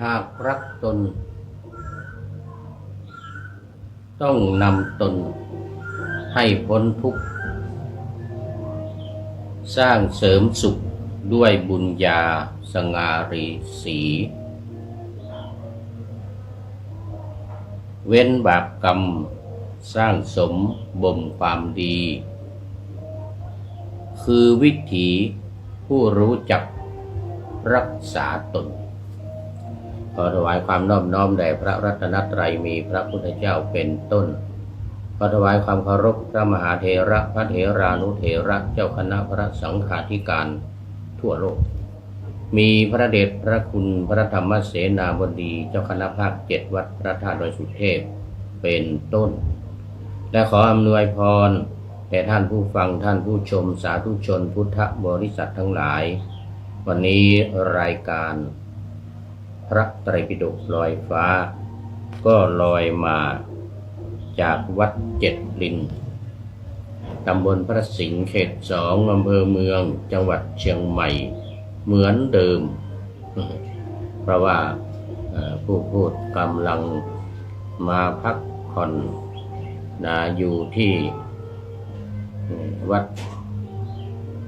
หากรักตนต้องนำตนให้พ้นทุกข์สร้างเสริมสุขด้วยบุญญาสง่ารีสีเว้นบาปกรรมสร้างสมบ่มความดีคือวิถีผู้รู้จักรักษาตนขอถวายความนอบน้อมแด่พระรัตนตรัยมีพระพุทธเจ้าเป็นต้นขอถวายความเคารพพระมหาเถระพระเถรานุเถระเจ้าคณะพระสังฆาธิการทั่วโลกมีพระเดชพระคุณพระธรรมเสนาบดีเจ้าคณะภาค7วัดพระธาตุดอยสุเทพเป็นต้นและขออำนวยพรแด่ท่านผู้ฟังท่านผู้ชมสาธุชนพุทธบริษัททั้งหลายวันนี้รายการพระไตรปิฎกลอยฟ้าก็ลอยมาจากวัดเจ็ดลินตำบลพระสิงห์เขต2อำเภอเมืองจังหวัดเชียงใหม่เหมือนเดิมเพราะว่าผู้พูดกำลังมาพักผ่อนอยู่ที่วัด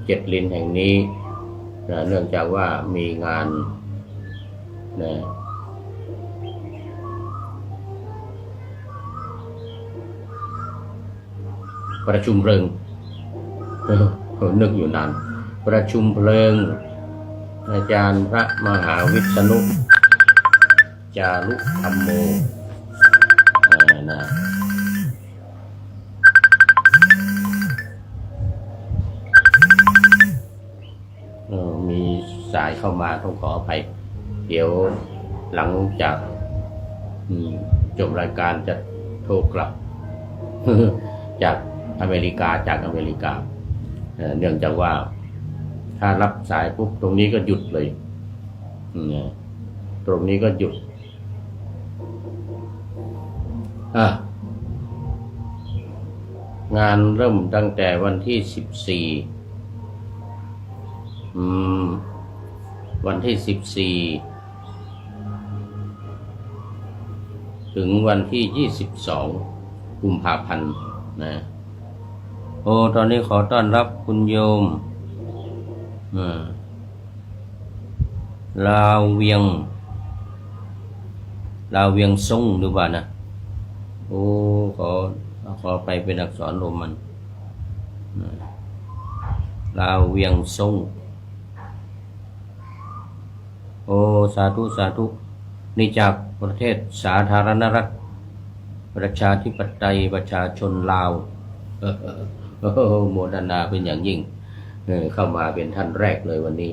เจ็ดลินแห่งนี้เนื่องจากว่ามีงานประชุมเพลิงนึกอยู่นานประชุมเพลิงอาจารย์พระมหาวิษณุจารุธรรมโมมีสายเข้ามาต้องขออภัยเดี๋ยวหลังจากจบรายการจะโทรกลับจากอเมริกาเนื่องจากว่าถ้ารับสายปุ๊บตรงนี้ก็หยุดเลยตรงนี้ก็หยุดงานเริ่มตั้งแต่วันที่14ถึงวันที่22กุมภาพันธ์นะตอนนี้ขอต้อนรับคุณโยมลาวเวียงซงหรือเปล่านะขอไปเป็นอักษรโรมันลาวเวียงซงสาธุนี่จากประเทศสาธารณรัฐประชาธิปไตยประชาชนลาวโมทนาเป็นอย่างยิ่งเข้ามาเป็นท่านแรกเลยวันนี้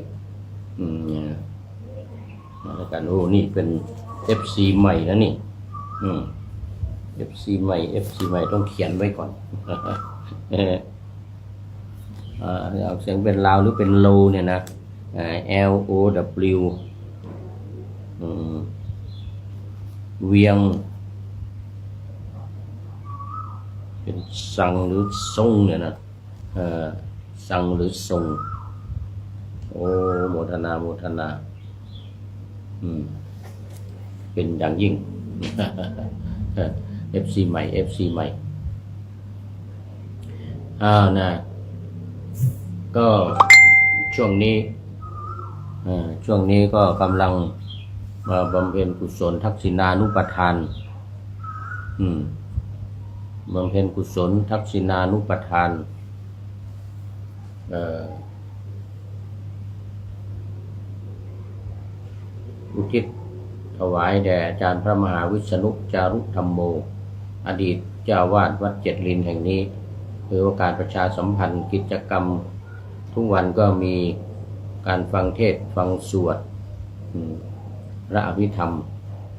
แล้วกันนี่เป็น FC ใหม่นะนี่ FC ใหม่ต้องเขียนไว้ก่อนเอาเสียงเป็นลาวหรือเป็นโลเนี่ยนะLOW เวียงเป็นสังหรือทรงเนี่ยนะสังหรือทรงโมทนาเป็นอย่างยิ่งFC ใหม่นะก็ช่วงนี้ก็กำลังมาบำเพ็ญกุศลทักษิณานุปทานบำเพ็ญกุศลทักษิณานุปทานอุทิศถวายแด่อาจารย์พระมหาวิษณุจารุธรรมโมอดีตเจ้าวาดวัดเจ็ดลินแห่งนี้ถือโอกาสประชาสัมพันธ์กิจกรรมทุกวันก็มีการฟังเทศน์ฟังสวดพระอภิธรรม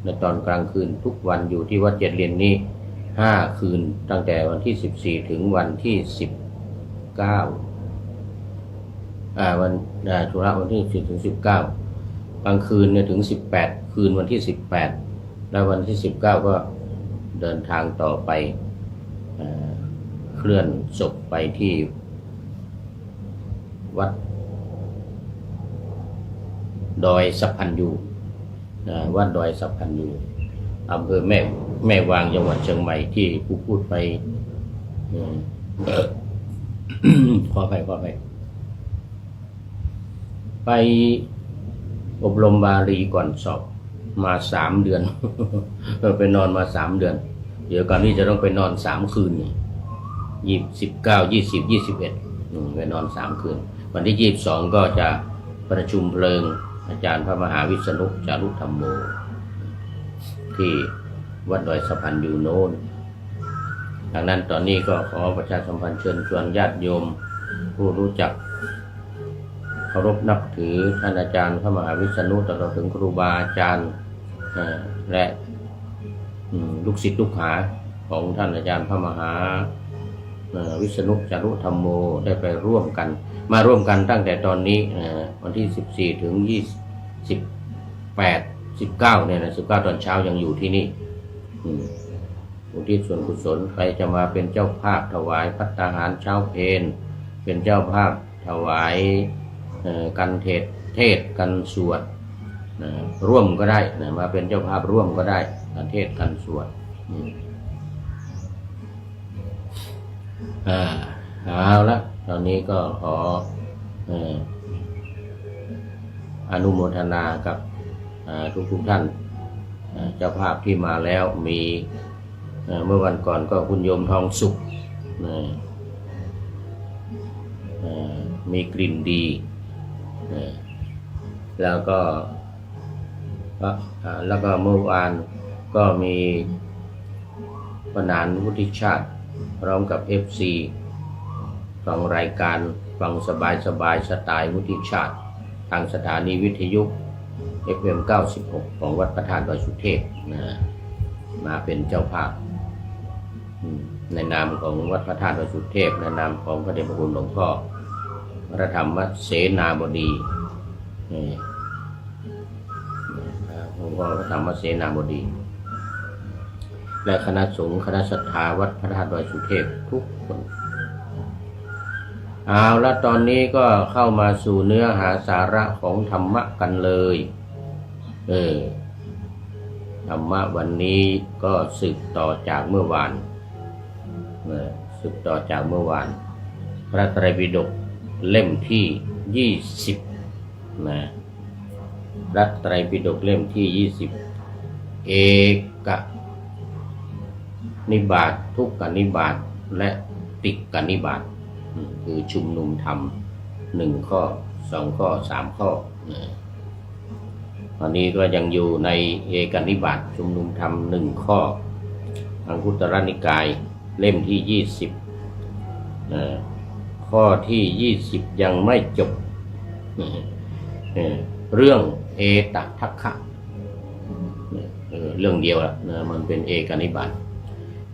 ในตอนกลางคืนทุกวันอยู่ที่วัดเจ็ดลินนี้5 คืนตั้งแต่วันที่14ถึงวันที่19วันธุระวันที่10ถึง19กลางคืนเนี่ยถึง18คืนวันที่18แล้ววันที่19ก็เดินทางต่อไปเคลื่อนศพไปที่วัดดอยสัพพันยู วัดดอยสัพพันยูอำเภอแม่วางจังหวัดเชียงใหม่ที่ผู้พูดไปขอไปไปอบรมบาลีก่อนสอบมา3 เดือน ไปนอนมา3 เดือนเดี๋ยวก่อนนี้จะต้องไปนอน3 คืน19 20 21ไปนอน3 คืนวันที่22ก็จะประชุมเพลิงอาจารย์พระมหาวิษณุจารุธรรมโมที่วัดดอยสัพพันยูโน่นดังนั้นตอนนี้ก็ขอประชาสัมพันธ์เชิญชวนญาติโยมผู้รู้จักเคารพนับถือท่านอาจารย์พระมหาวิษณุตลอดถึงครูบาอาจารย์และลูกศิษย์ลูกหาของท่านอาจารย์พระมหาวิษณุจารุธรรมโมได้ไปร่วมกันมาร่วมกันตั้งแต่ตอนนี้วันที่14 ถึง 18 19เนี่ยนะ19 ตอนเช้ายังอยู่ที่นี่อุทิศส่วนกุศลใครจะมาเป็นเจ้าภาพถวายภัตตาหารเช้าเพลเป็นเจ้าภาพถวายกันเทศกันสวดร่วมก็ได้มาเป็นเจ้าภาพร่วมก็ได้กันเทศกันสวดเอาละตอนนี้ก็ขออนุโมทนากับทุกท่านเจ้าภาพที่มาแล้วมีเมื่อวันก่อนก็คุณโยมทองสุขมีกลิ่นดีแล้วก็เมื่อวานก็มีปนานวุฒิชาติพร้อมกับ FC ฟังรายการฟังสบายสไตล์วุฒิชาติทางสถานีวิทยุ FM 96ของวัดพระธาตุดอยสุเทพมาเป็นเจ้าภาพในนามของวัดพระธาตุดอยสุเทพในนามของพระเดชพระคุณหลวงพ่อพระธรรมเสนาบดีหลวงพ่อพระธรรมเสนาบดีและคณะสงฆ์คณะศรัทธาวัดพระธาตุดอยสุเทพทุกคนเอาละตอนนี้ก็เข้ามาสู่เนื้อหาสาระของธรรมะกันเลยธรรมะวันนี้ก็สืบต่อจากเมื่อวานพระไตรปิฎกเล่มที่20พระไตรปิฎกเล่มที่20เอกนิบาตทุกขนิบาตและติกนิบาตคือชุมนุมธรรม1 ข้อ 2 ข้อ 3 ข้อตอนนี้ก็ยังอยู่ในเอกนิบาตชุมนุมธรรม1 ข้ออังคุตรนิกายเล่มที่20ข้อที่20ยังไม่จบเรื่องเอตทัคคะเรื่องเดียวละมันเป็นเอกนิบาต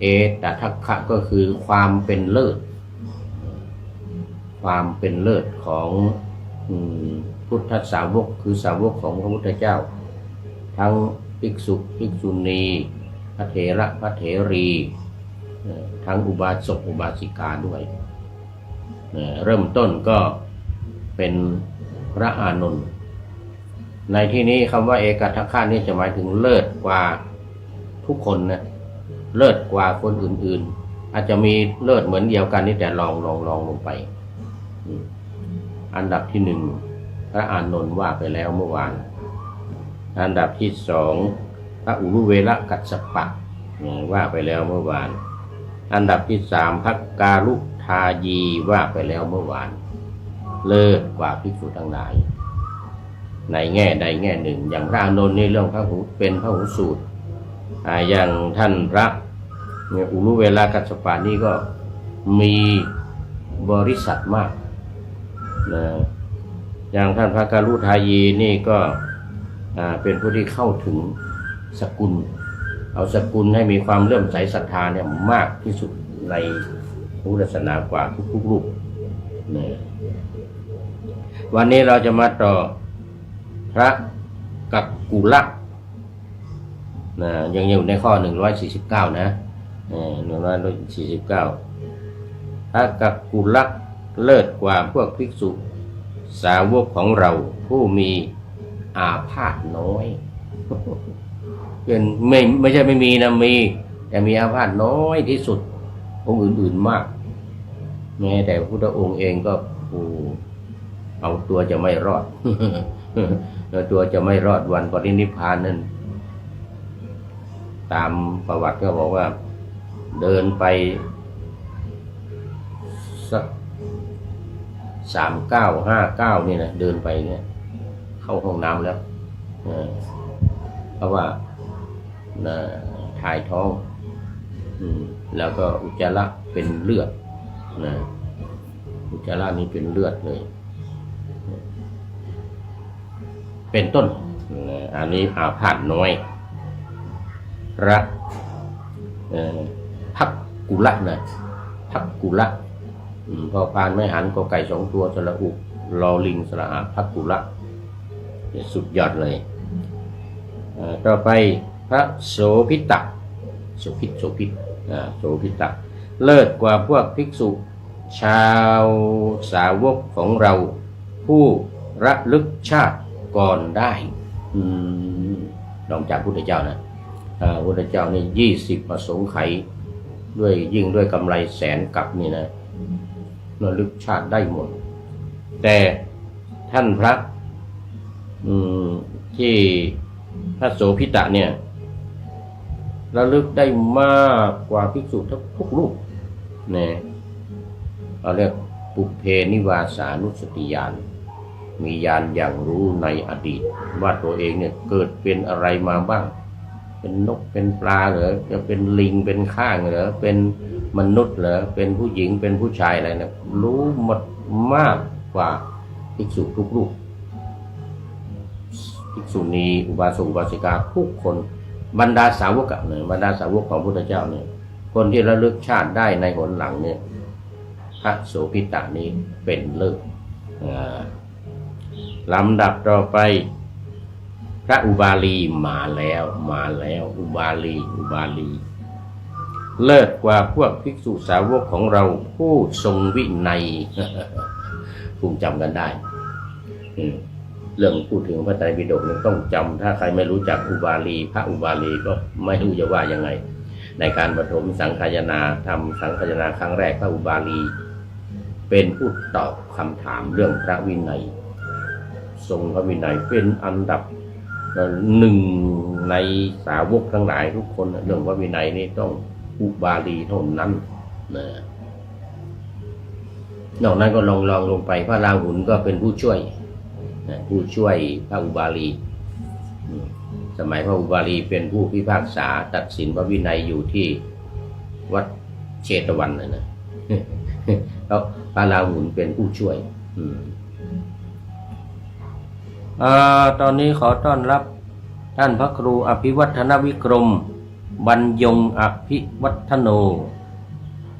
เอตทัคคะก็คือความเป็นเลิศของพุทธสาวกคือสาวกของพระพุทธเจ้าทั้งภิกษุภิกษุณีพระเถระพระเถรีทั้งอุบาสกอุบาสิกาด้วยเริ่มต้นก็เป็นพระอานนท์ในที่นี้คำว่าเอกทัคคะนี่จะหมายถึงเลิศกว่าทุกคนนะเลิศกว่าคนอื่นๆอาจจะมีเลิศเหมือนเดียวกันนี่แต่ลองลงไปอันดับที่1พระอานนท์ว่าไปแล้วเมื่อวานอันดับที่2พระอุรุเวละกัสสปะว่าไปแล้วเมื่อวานอันดับที่3พระการุทายีว่าไปแล้วเมื่อวานเลิศกว่าภิกษุทั้งหลายในแง่ใดแง่หนึ่งอย่างพระอานนท์ในเรื่องพระหูเป็นพระหูสูตรอย่างท่านพระอุรุเวละกัสสปะนี่ก็มีบริษัทมากอย่างท่านพระการุทายีนี่ก็เป็นผู้ที่เข้าถึงสกุลเอาสกุลให้มีความเลื่อมใสศรัทธาเนี่ยมากที่สุดในพุทธศาสนากว่าทุกรูปวันนี้เราจะมาต่อพระกักกุละยังอยู่ในข้อ149นะ149พระกักกุละเลิศกว่าพวกภิกษุสาวกของเราผู้มีอาพาธน้อย เป็นไม่ใช่ไม่มีนะมีแต่มีอาพาธน้อยที่สุดองค์อื่นๆมากแม้แต่พระพุทธองค์เองก็เอาตัวจะไม่รอด ตัวจะไม่รอดวันปรินิพพานนั่นตามประวัติก็บอกว่าเดินไปสัก39-59นี่นะเดินไปเนี่ยเข้าห้องน้ำแล้วเพราะว่าถ่ายท้องแล้วก็อุจจาระเป็นเลือดนะอุจจาระนี้เป็นเลือดเลยเป็นต้นอันนี้อาพาธน้อยพระภักกุละนะภักกุละพอพานไม่หันก็ไก่2ตัวสระอุลอลิงสระอาภักกุละสุดยอดเลยต่อไปพระโสภิตะโสภิตะเลิศกว่าพวกภิกษุชาวสาวกของเราผู้ระลึกชาติก่อนได้ลองจากพุทธเจ้านะพุทธเจ้านี่20อสงไขยด้วยยิ่งด้วยกำไรแสนกับนี่นะระลึกชาติได้หมดแต่ท่านพระที่พระโสภิตะเนี่ยระลึกได้มากกว่าภิกษุทุกรูปเนี่ยเราเรียกปุเพนิวาสานุสติญาณมีญาณอย่างรู้ในอดีตว่าตัวเองเนี่ยเกิดเป็นอะไรมาบ้างเป็นนกเป็นปลาเหรอจะเป็นลิงเป็นข้างเหรอเป็นมนุษย์เหรอเป็นผู้หญิงเป็นผู้ชายอะไรเนี่ยรู้หมดมากกว่าภิกษุทุกรูปภิกษุณีอุบาสกอุบาสิกาทุกคนบรรดาสาวกเนี่ยบรรดาสาวกของพระพุทธเจ้าเนี่ยคนที่ระลึกชาติได้ในหนหลังเนี่ยพระโสภิตะนี้เป็นเลิศลำดับต่อไปพระอุบาลีมาแล้วอุบาลีเลิศกว่าพวกภิกษุสาวกของเราผู้ทรงวินัยคงจำกันได้เรื่องพูดถึงพระไตรปิฎกเนี่ยต้องจำถ้าใครไม่รู้จักอุบาลีพระอุบาลีก็ไม่รู้จะว่ายังไงในการปฐมสังฆายนาทำสังฆายนาครั้งแรกพระอุบาลีเป็นผู้ตอบคำถามเรื่องพระวินัยทรงพระวินัยเป็นอันดับ1ในสาวกทั้งหลายทุกคนเรื่องพระวินัยนี่ต้องอุบาลีเท่านั้นนะนอกนั้นก็ลองลงไปพระราหุลก็เป็นผู้ช่วยพระอุบาลีสมัยพระอุบาลีเป็นผู้พิพากษาตัดสินพระวินัยอยู่ที่วัดเชตวันนะแล้วพระราหุลเป็นผู้ช่วยตอนนี้ขอต้อนรับท่านพระครูอภิวัฒนวิกรมบรรยงอภิวัฒโน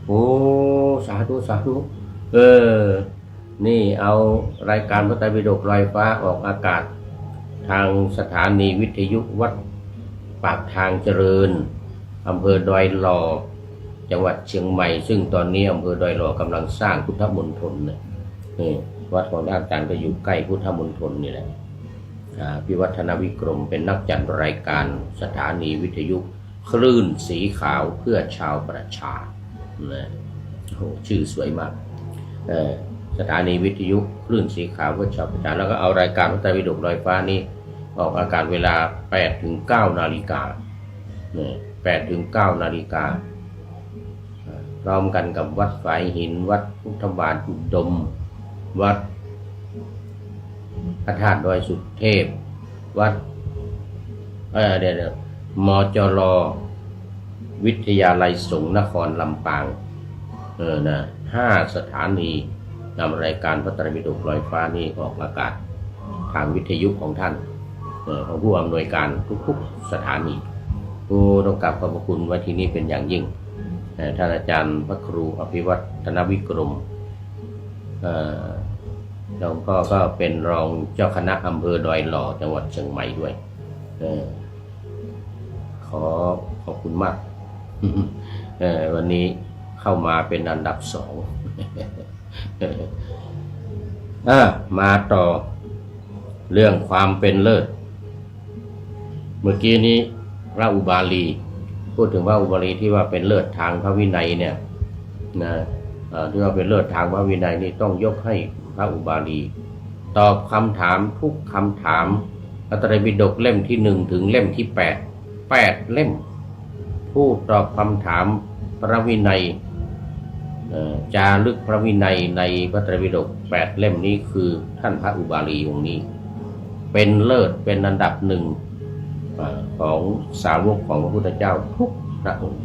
โอ้สาธุนี่เอารายการพระไตรปิฎกลอยฟ้าออกอากาศทางสถานีวิทยุวัดปากทางเจริญอำเภอดอยหล่อจังหวัดเชียงใหม่ซึ่งตอนนี้อำเภอดอยหล่อกำลังสร้างพุทธมณฑลนี่วัดของอาจารย์ก็อยู่ใกล้พุทธมณฑลนี่แหละพิวัฒนวิกรมเป็นนักจัดรายการสถานีวิทยุคลื่นสีขาวเพื่อชาวประชาโอ้ชื่อสวยมากสถานีวิทยุคลื่นสีขาวเพื่อชาวประชาแล้วก็เอารายการพระไตรปิฎกลอยฟ้านี้ออกอากาศเวลา 8-9 นาฬิกา8-9 นาฬิกาพร้อมกันกับวัดฝายหินวัดพุทธบาทอุดมวัดพระธาตุดอยสุเทพวัดมจร.วิทยาลัยสงฆ์นครลำปาง5 สถานีนำรายการพระไตรปิฎกลอยฟ้านี้ออกอากาศทางวิทยุของท่านของผู้อำนวยการทุกๆสถานีต้องกราบขอบพระคุณไว้ที่นี่เป็นอย่างยิ่งท่านอาจารย์พระครูอภิวัฒนวิกรมหลวงพ่อก็เป็นรองเจ้าคณะอำเภอดอยหล่อจังหวัดเชียงใหม่ด้วยขอบคุณมาก วันนี้เข้ามาเป็นอันดับ2 มาต่อเรื่องความเป็นเลิศ เมื่อกี้นี้พระอุบาลีพูดถึงพระอุบาลีที่ว่าเป็นเลิศทางพระวินัยเนี่ยนะที่ว่าเป็นเลิศทางพระวินัยนี่ต้องยกให้พระอุบาลีตอบคำถามทุกคำถามพระไตรปิฎกเล่มที่1ถึงเล่มที่8เล่มผู้ตอบคำถามพระวินัยจารึกพระวินัยในพระไตรปิฎก8เล่มนี้คือท่านพระอุบาลีองค์นี้เป็นเลิศเป็นอันดับหนึ่งของสาวกของพระพุทธเจ้าทุกพระองค์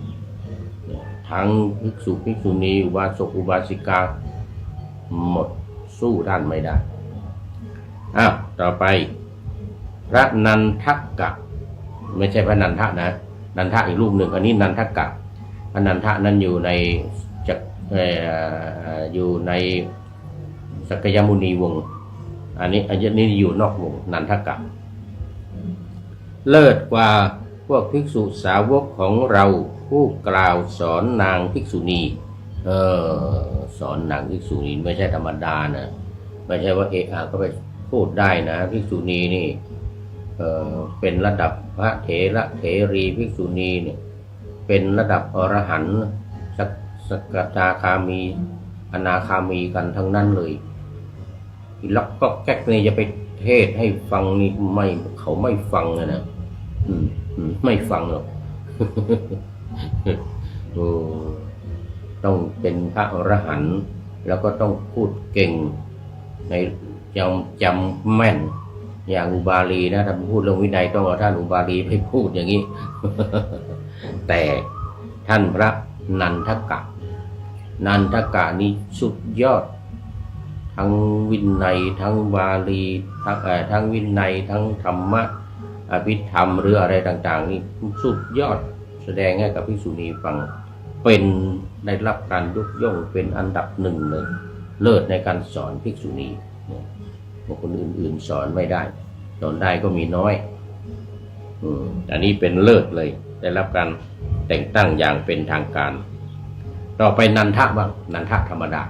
ทั้งภิกษุภิกษุณีอุบาสกอุบาสิกาหมดสู้ท่านไม่ได้ต่อไปพระนันทกะไม่ใช่พระนันทะนะนันทะอีกรูปหนึ่งอันนี้นันทกะพระนันทะนั้นอยู่ในสักยมุนีวงศ์อันนี้อยู่นอกวงนันทกะเลิศกว่าพวกภิกษุสาวกของเราผู้กล่าวสอนนางภิกษุณีสอนนางภิกษุณีไม่ใช่ธรรมดานะไม่ใช่ว่าก็ไปพูดได้นะภิกษุณีนี่เป็นระดับพระเถระเถรีภิกษุณีเนี่ยเป็นระดับอรหันต์สกทาคามีอนาคามีกันทั้งนั้นเลยล็อกก็แก๊กนี่จะไปเทศให้ฟังนี่เขาไม่ฟังนะไม่ฟังหรอกต้องเป็นพระอรหันต์แล้วก็ต้องพูดเก่งในจำแม่นอย่างอุบาลีนะถ้าพูดเรื่องวินัยต้องเอาท่านอุบาลีไปพูดอย่างนี้ แต่ท่านพระนันทกะนี้สุดยอดทั้งวินัยทั้งบาลีทั้งวินัยทั้งธรรมะอภิธรรมหรืออะไรต่างๆนี่สุดยอดแสดงให้กับภิกษุณีฟังเป็นได้รับการยกย่องเป็นอันดับหนึ่งเลยเลิศในการสอนภิกษุณีพวกคนอื่นๆสอนไม่ได้สอนได้ก็มีน้อยอันนี้เป็นเลิศเลยได้รับการแต่งตั้งอย่างเป็นทางการต่อไปนันทะบ้างนันทะธรรมดา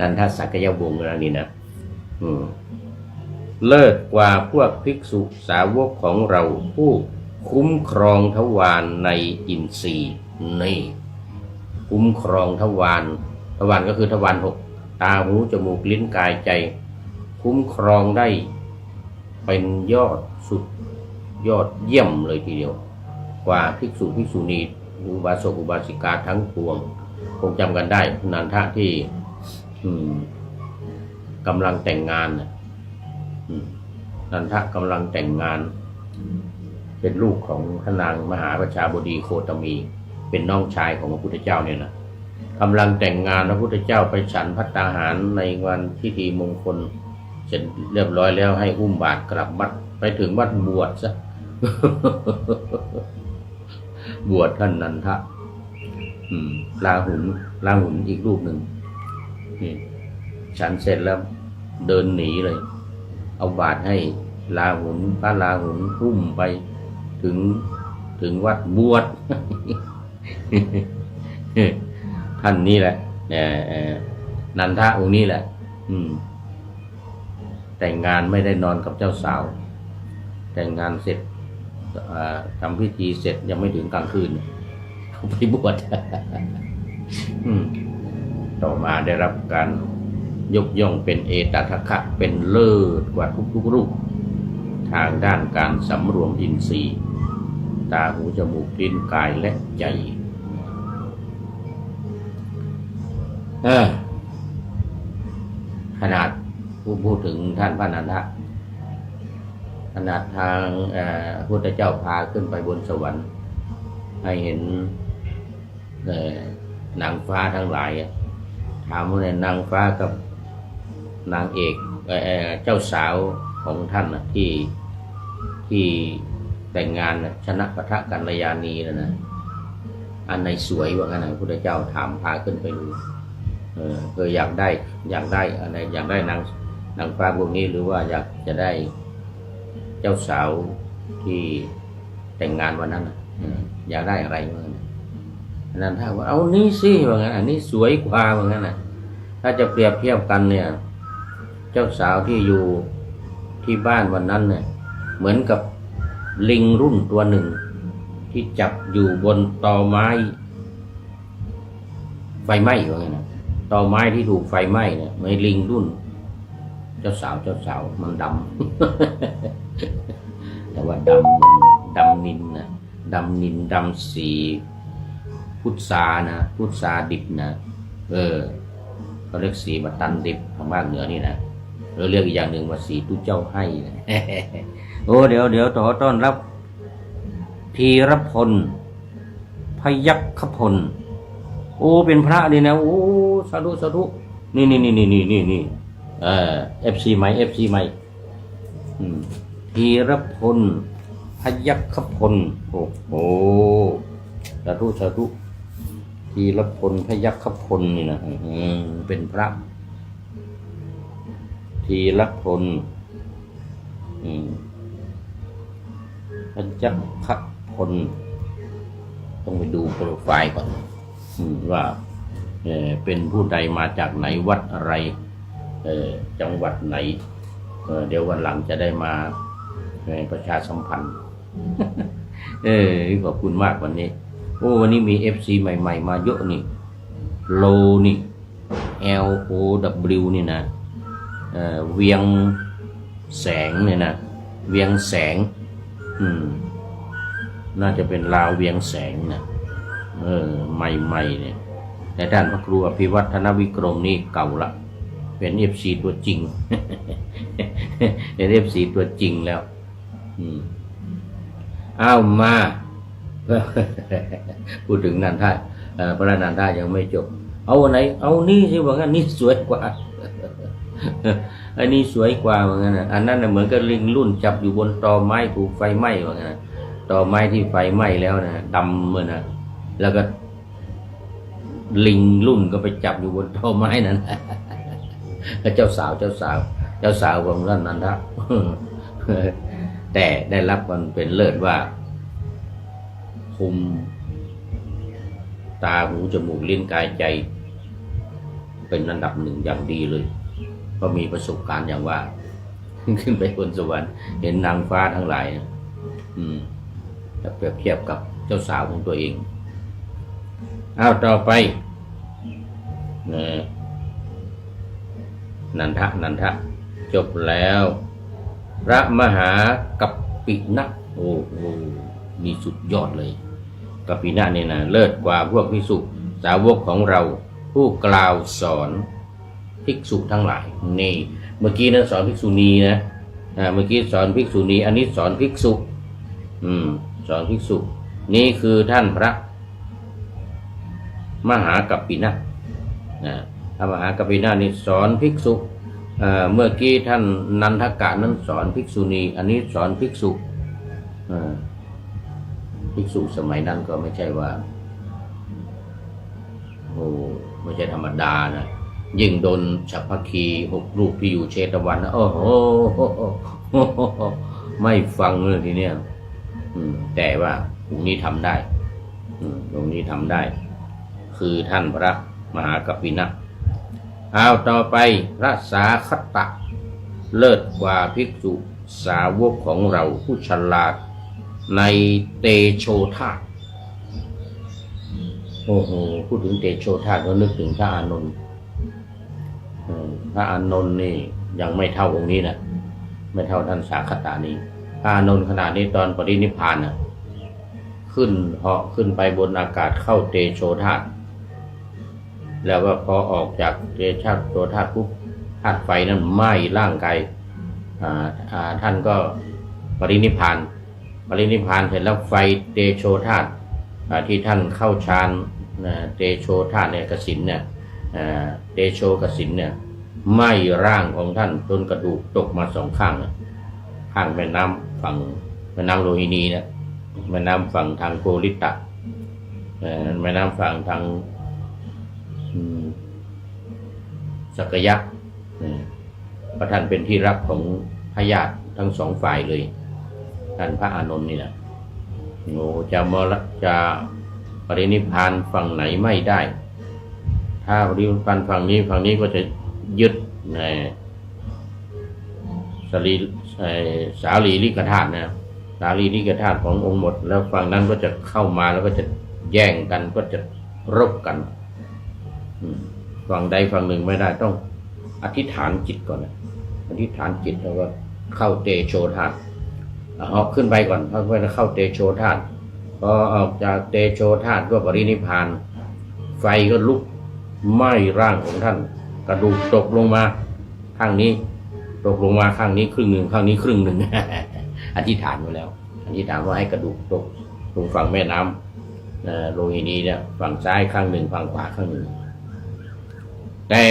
นันทะสักยวงศ์นะนี่นะเลิศกว่าพวกภิกษุสาวกของเราผู้คุ้มครองทวารในอินทรีย์นี่คุ้มครองทวารก็คือทวาร6ตาหูจมูกลิ้นกายใจคุ้มครองได้เป็นยอดเยี่ยมเลยทีเดียวกว่าภิกษุภิกษุณีอุบาสกอุบาสิกาทั้งปวงคงจำกันได้นันทะที่กำลังแต่งงานนันทะกำลังแต่งงานเป็นลูกของพระนางมหาประชาบดีโคตมีเป็นน้องชายของพระพุทธเจ้าเนี่ยนะกำลังแต่งงานพระพุทธเจ้าไปฉันภัตตาหารในวันพิธีมงคลเสร็จเรียบร้อยแล้วให้อุ้มบาตรกลับวัดไปถึงวัดบวชซะ บวชท่านนันทะลาหุนอีกรูปหนึ่งนี่ฉันเสร็จแล้วเดินหนีเลยเอาบาตรให้พระลาหุนอุ้มไปถึงวัดบวช ท่านนี้แหละนันทะองค์นี้แหละแต่งงานไม่ได้นอนกับเจ้าสาวแต่งงานเสร็จทำพิธีเสร็จยังไม่ถึงกลางคืนเขาไปบวช ต่อมาได้รับการยกย่องเป็นเอตทัคคะเป็นเลิศกว่าทุกรูปทางด้านการสำรวมอินทรีย์ตาหูจมูกลิ้นกายและใจขนาดพูดถึงท่านพระนันทะขนาดทางพุทธเจ้าพาขึ้นไปบนสวรรค์ให้เห็นนางฟ้าทั้งหลายถามว่าเนี่ยนางฟ้ากับนางเอกเจ้าสาวของท่านที่แต่งงานชนะปะทะกัลยาณีนะอันไหนสวยว่างั้นพระพุทธเจ้าถามพาขึ้นไปดูอยากได้อะไรอยากได้นางฟ้าพวกนี้หรือว่าอยากจะได้เจ้าสาวที่แต่งงานวันนั้นอยากได้อะไรว่างั้นนั้นถ้าว่าเอานี่สิว่างั้นอันนี้สวยกว่าว่างั้นถ้าจะเปรียบเทียบกันเนี่ยเจ้าสาวที่อยู่ที่บ้านวันนั้นเนี่ยเหมือนกับ ลิงรุ่นตัวหนึ่งที่จับอยู่บนตอไม้ไฟไหม้ว่าไงนะตอไม้ที่ถูกไฟไหม้เนี่ยไม่ลิงรุ่นเจ้าสาวมันดำ แต่ว่าดำนินนะดำนินดำสีพุทรานะพุทราดิบนะเขาเรียกสีบัตตันดิบทางบ้านเหนือนี่นะเราเรียกอีกอย่างหนึ่งว่าสีตู้เจ้าให้นะ โอ้เดี๋ยวขอต้อนรับธีรพลพยัคฆพลโอ้เป็นพระนี่นะโอ้สาธุนี่FC ใหม่ FC ใหม่ธีรพลพยัคฆพลโอ้โหสาธุธีรพลพยัคฆพลนี่นะเป็นพระธีรพลพยัคฆพลต้องไปดูโปรไฟล์ก่อนว่าเป็นผู้ใดมาจากไหนวัดอะไรจังหวัดไหนเดี๋ยววันหลังจะได้มาประชาสัมพันธ์ขอบคุณมากวันนี้โอ้วันนี้มี FC ใหม่ๆมาเยอะนี่โลนี่ LOW นี่นะเวียงแสงเนี่ยนะเวียงแสงน่าจะเป็นลาวเวียงแสงนะใหม่ๆเนี่ยแต่ด้านพระครูอภิวัฒนวิกรมนี่เก่าละเป็น FC ตัวจริง เป็น FC ตัวจริงแล้วเอามาพูดถึงนันทาพระนันทายังไม่จบเอาไหนเอานี่สิว่างั้นนี่สวยกว่า อันนี้สวยกว่าว่างั้นอันนั้นเหมือนกับลิงรุ่นจับอยู่บนตอไม้ถูกไฟไหม้ว่างั้นตอไม้ที่ไฟไหม้แล้วนะดำเหมือนนะแล้วก็ลิงรุ่นก็ไปจับอยู่บนตอไม้นั้น เจ้าสาวของท่านนันทะ แต่ได้รับมันเป็นเลิศว่าคุมตาหูจมูกลิ้นกายใจเป็นอันดับหนึ่งอย่างดีเลยก็มีประสบการณ์อย่างว่า ขึ้นไปบนสวรรค์เห็นนางฟ้าทั้งหลายจะเปรียบเทียบกับเจ้าสาวของตัวเองเอาต่อไปนันทะจบแล้วพระมหากัปปินะโอ้โหนี่สุดยอดเลยกัปปินะนี่นะเลิศกว่าพวกภิกษุสาวกของเราผู้กล่าวสอนภิกษุทั้งหลายนี่เมื่อกี้นั้นสอนภิกษุณีนะเมื่อกี้สอนภิกษุณีอันนี้สอนภิกษุสอนภิกษุนี่คือท่านพระมหากัปปินะพระมหากัปปินะนี่สอนภิกษุเมื่อกี้ท่านนันทกะนั้นสอนภิกษุณีอันนี้สอนภิกษุภิกษุสมัยนั้นก็ไม่ใช่ว่าโอ้ไม่ใช่ธรรมดานะยิ่งโดนฉัพพคี6 รูปที่อยู่เชตวันนะโอ้โหไม่ฟังเลยทีเนี้ยแต่ว่าตรงนี้ทำได้คือท่านพระมหากัปปินะเอาต่อไปพระสาคตะเลิศกว่าภิกษุสาวกของเราผู้ฉลาดในเตโชธาตุโอ้โหพูดถึงเตโชธาตุก็นึกถึงพระอานนท์พระอานนท์นี่ยังไม่เท่าองค์นี้นะไม่เท่าท่านสาคตะนี้พระอานนท์ขนาดนี้ตอนปรินิพพานนะขึ้นเหาะขึ้นไปบนอากาศเข้าเตโชธาตุแล้วก็พอออกจากเตโชธาตุปุ๊บธาตุไฟนั้นไหม้ร่างกายท่านก็ปรินิพพานเสร็จแล้วไฟเตโชธาตุที่ท่านเข้าฌานเตโชธาตุเนี่ยกสิณเนี่ยเตโชกสิณเนี่ยไหม้ร่างของท่านจนกระดูกตกมา2 ข้างข้างแม่น้ำฝั่งแม่น้ำโลหินีนะแม่น้ำฝั่งทางโกริตะแม่น้ำฝั่งทางสักยะเพราะท่านเป็นที่รักของพญาติทั้ง2 ฝ่ายเลยท่านพระอานนท์นี่นะโง่จะปรินิพพานฝั่งไหนไม่ได้ถ้าปรินิพพานฝั่งนี้ก็จะยึดสาลีลิกธาตุนะ สารีริกธาตุขององค์หมดแล้วฝั่งนั้นก็จะเข้ามาแล้วก็จะแย่งกันก็จะรบกันฝั่งใดฝั่งหนึ่งไม่ได้ต้องอธิษฐานจิตก่อนนะอธิษฐานจิตแล้วก็เข้าเตโชธาตุเอาขึ้นไปก่อนเพราะว่าเข้าเตโชธาตุพอออกจากเตโชธาตุก็ปรินิพพานไฟก็ลุกไหม้ร่างของท่านกระดูกตกลงมาข้างนี้ตกลงมาข้างนี้ครึ่งหนึ่งข้างนี้ครึ่งหนึ่ง อธิษฐานไว้แล้วอธิษฐานว่าให้กระดูกตกตรงฝั่งแม่น้ำโลหินีเนี่ยฝั่งซ้ายข้างหนึ่งฝั่งขวาข้างหนึ่งแต่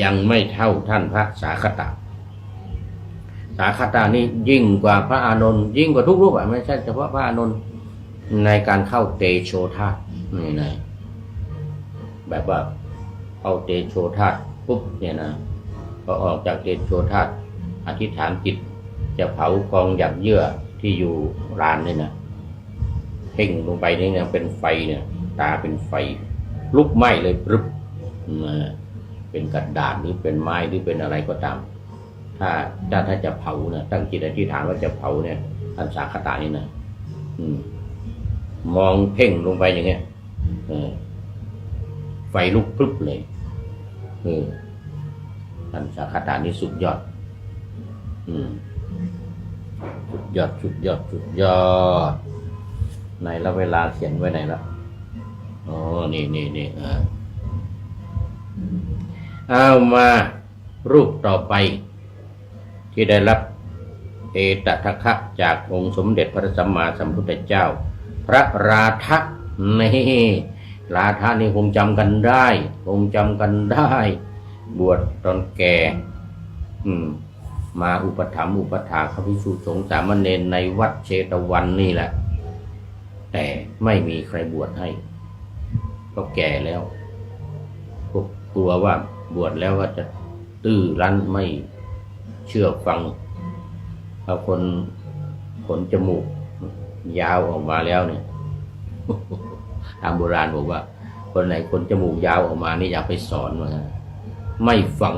ยังไม่เท่าท่านพระสาคตะสาคตะนี่ยิ่งกว่าพระอานนท์ยิ่งกว่าทุกรูปไม่ใช่เฉพาะพระอานนท์ในการเข้าเตโชธาตุนี่นะแบบว่าเข้าเตโชธาตุปุ๊บเนี่ยนะพอออกจากเตโชธาตุอธิษฐานจิตจะเผากองหยักเยื่อที่อยู่ลานนี่นะเพ่งลงไปนี่เนี่ยเป็นไฟเนี่ยตาเป็นไฟลุกไหม้เลยปึ๊บเป็นกระดาษหรือเป็นไม้หรือเป็นอะไรก็ตามถ้าจะเผาเนี่ยตั้งจิตอธิษฐานว่าจะเผาเนี่ยท่านสาคตะนี่นะมองเพ่งลงไปอย่างเงี้ยไฟลุกพรึบเลยท่านสาคตะนี่สุดยอดสุดยอดในแล้วเวลาเขียนไว้ไหนละอ๋อนี่เอามารูปต่อไปที่ได้รับเอตทัคคะจากองค์สมเด็จพระสัมมาสัมพุทธเจ้าพระราทะนี่ราทะนี่คงจำกันได้บวชตอนแก่มาอุปถัมภ์อุปถากพระภิกษุสงฆ์สามเณรในวัดเชตวันนี่แหละแต่ไม่มีใครบวชให้ก็แก่แล้วกลัวว่าบวชแล้วก็จะตื้อรั้นไม่เชื่อฟังเอาคนขนจมูกยาวออกมาแล้วเนี่ยทางโบราณบอกว่าคนไหนขนจมูกยาวออกมานี่อยากไปสอนว่าไม่ฟัง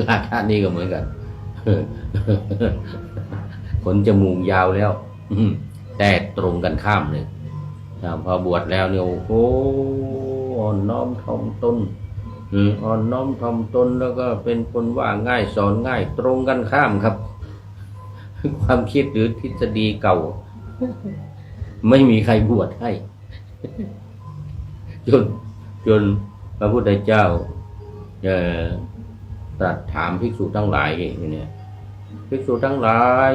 ราชานี่ก็เหมือนกันขนจมูกยาวแล้วแต่ตรงกันข้ามเลยพอบวชแล้วเนี่ยโอ้โหอ่อนน้อมถ่อมตนอ่อนน้อมถ่อมตนแล้วก็เป็นคนว่าง่ายสอนง่ายตรงกันข้ามครับความคิดหรือทฤษฎีเก่าไม่มีใครบวชให้จนพระพุทธเจ้าตรัสถามภิกษุทั้งหลายเนี่ยภิกษุทั้งหลาย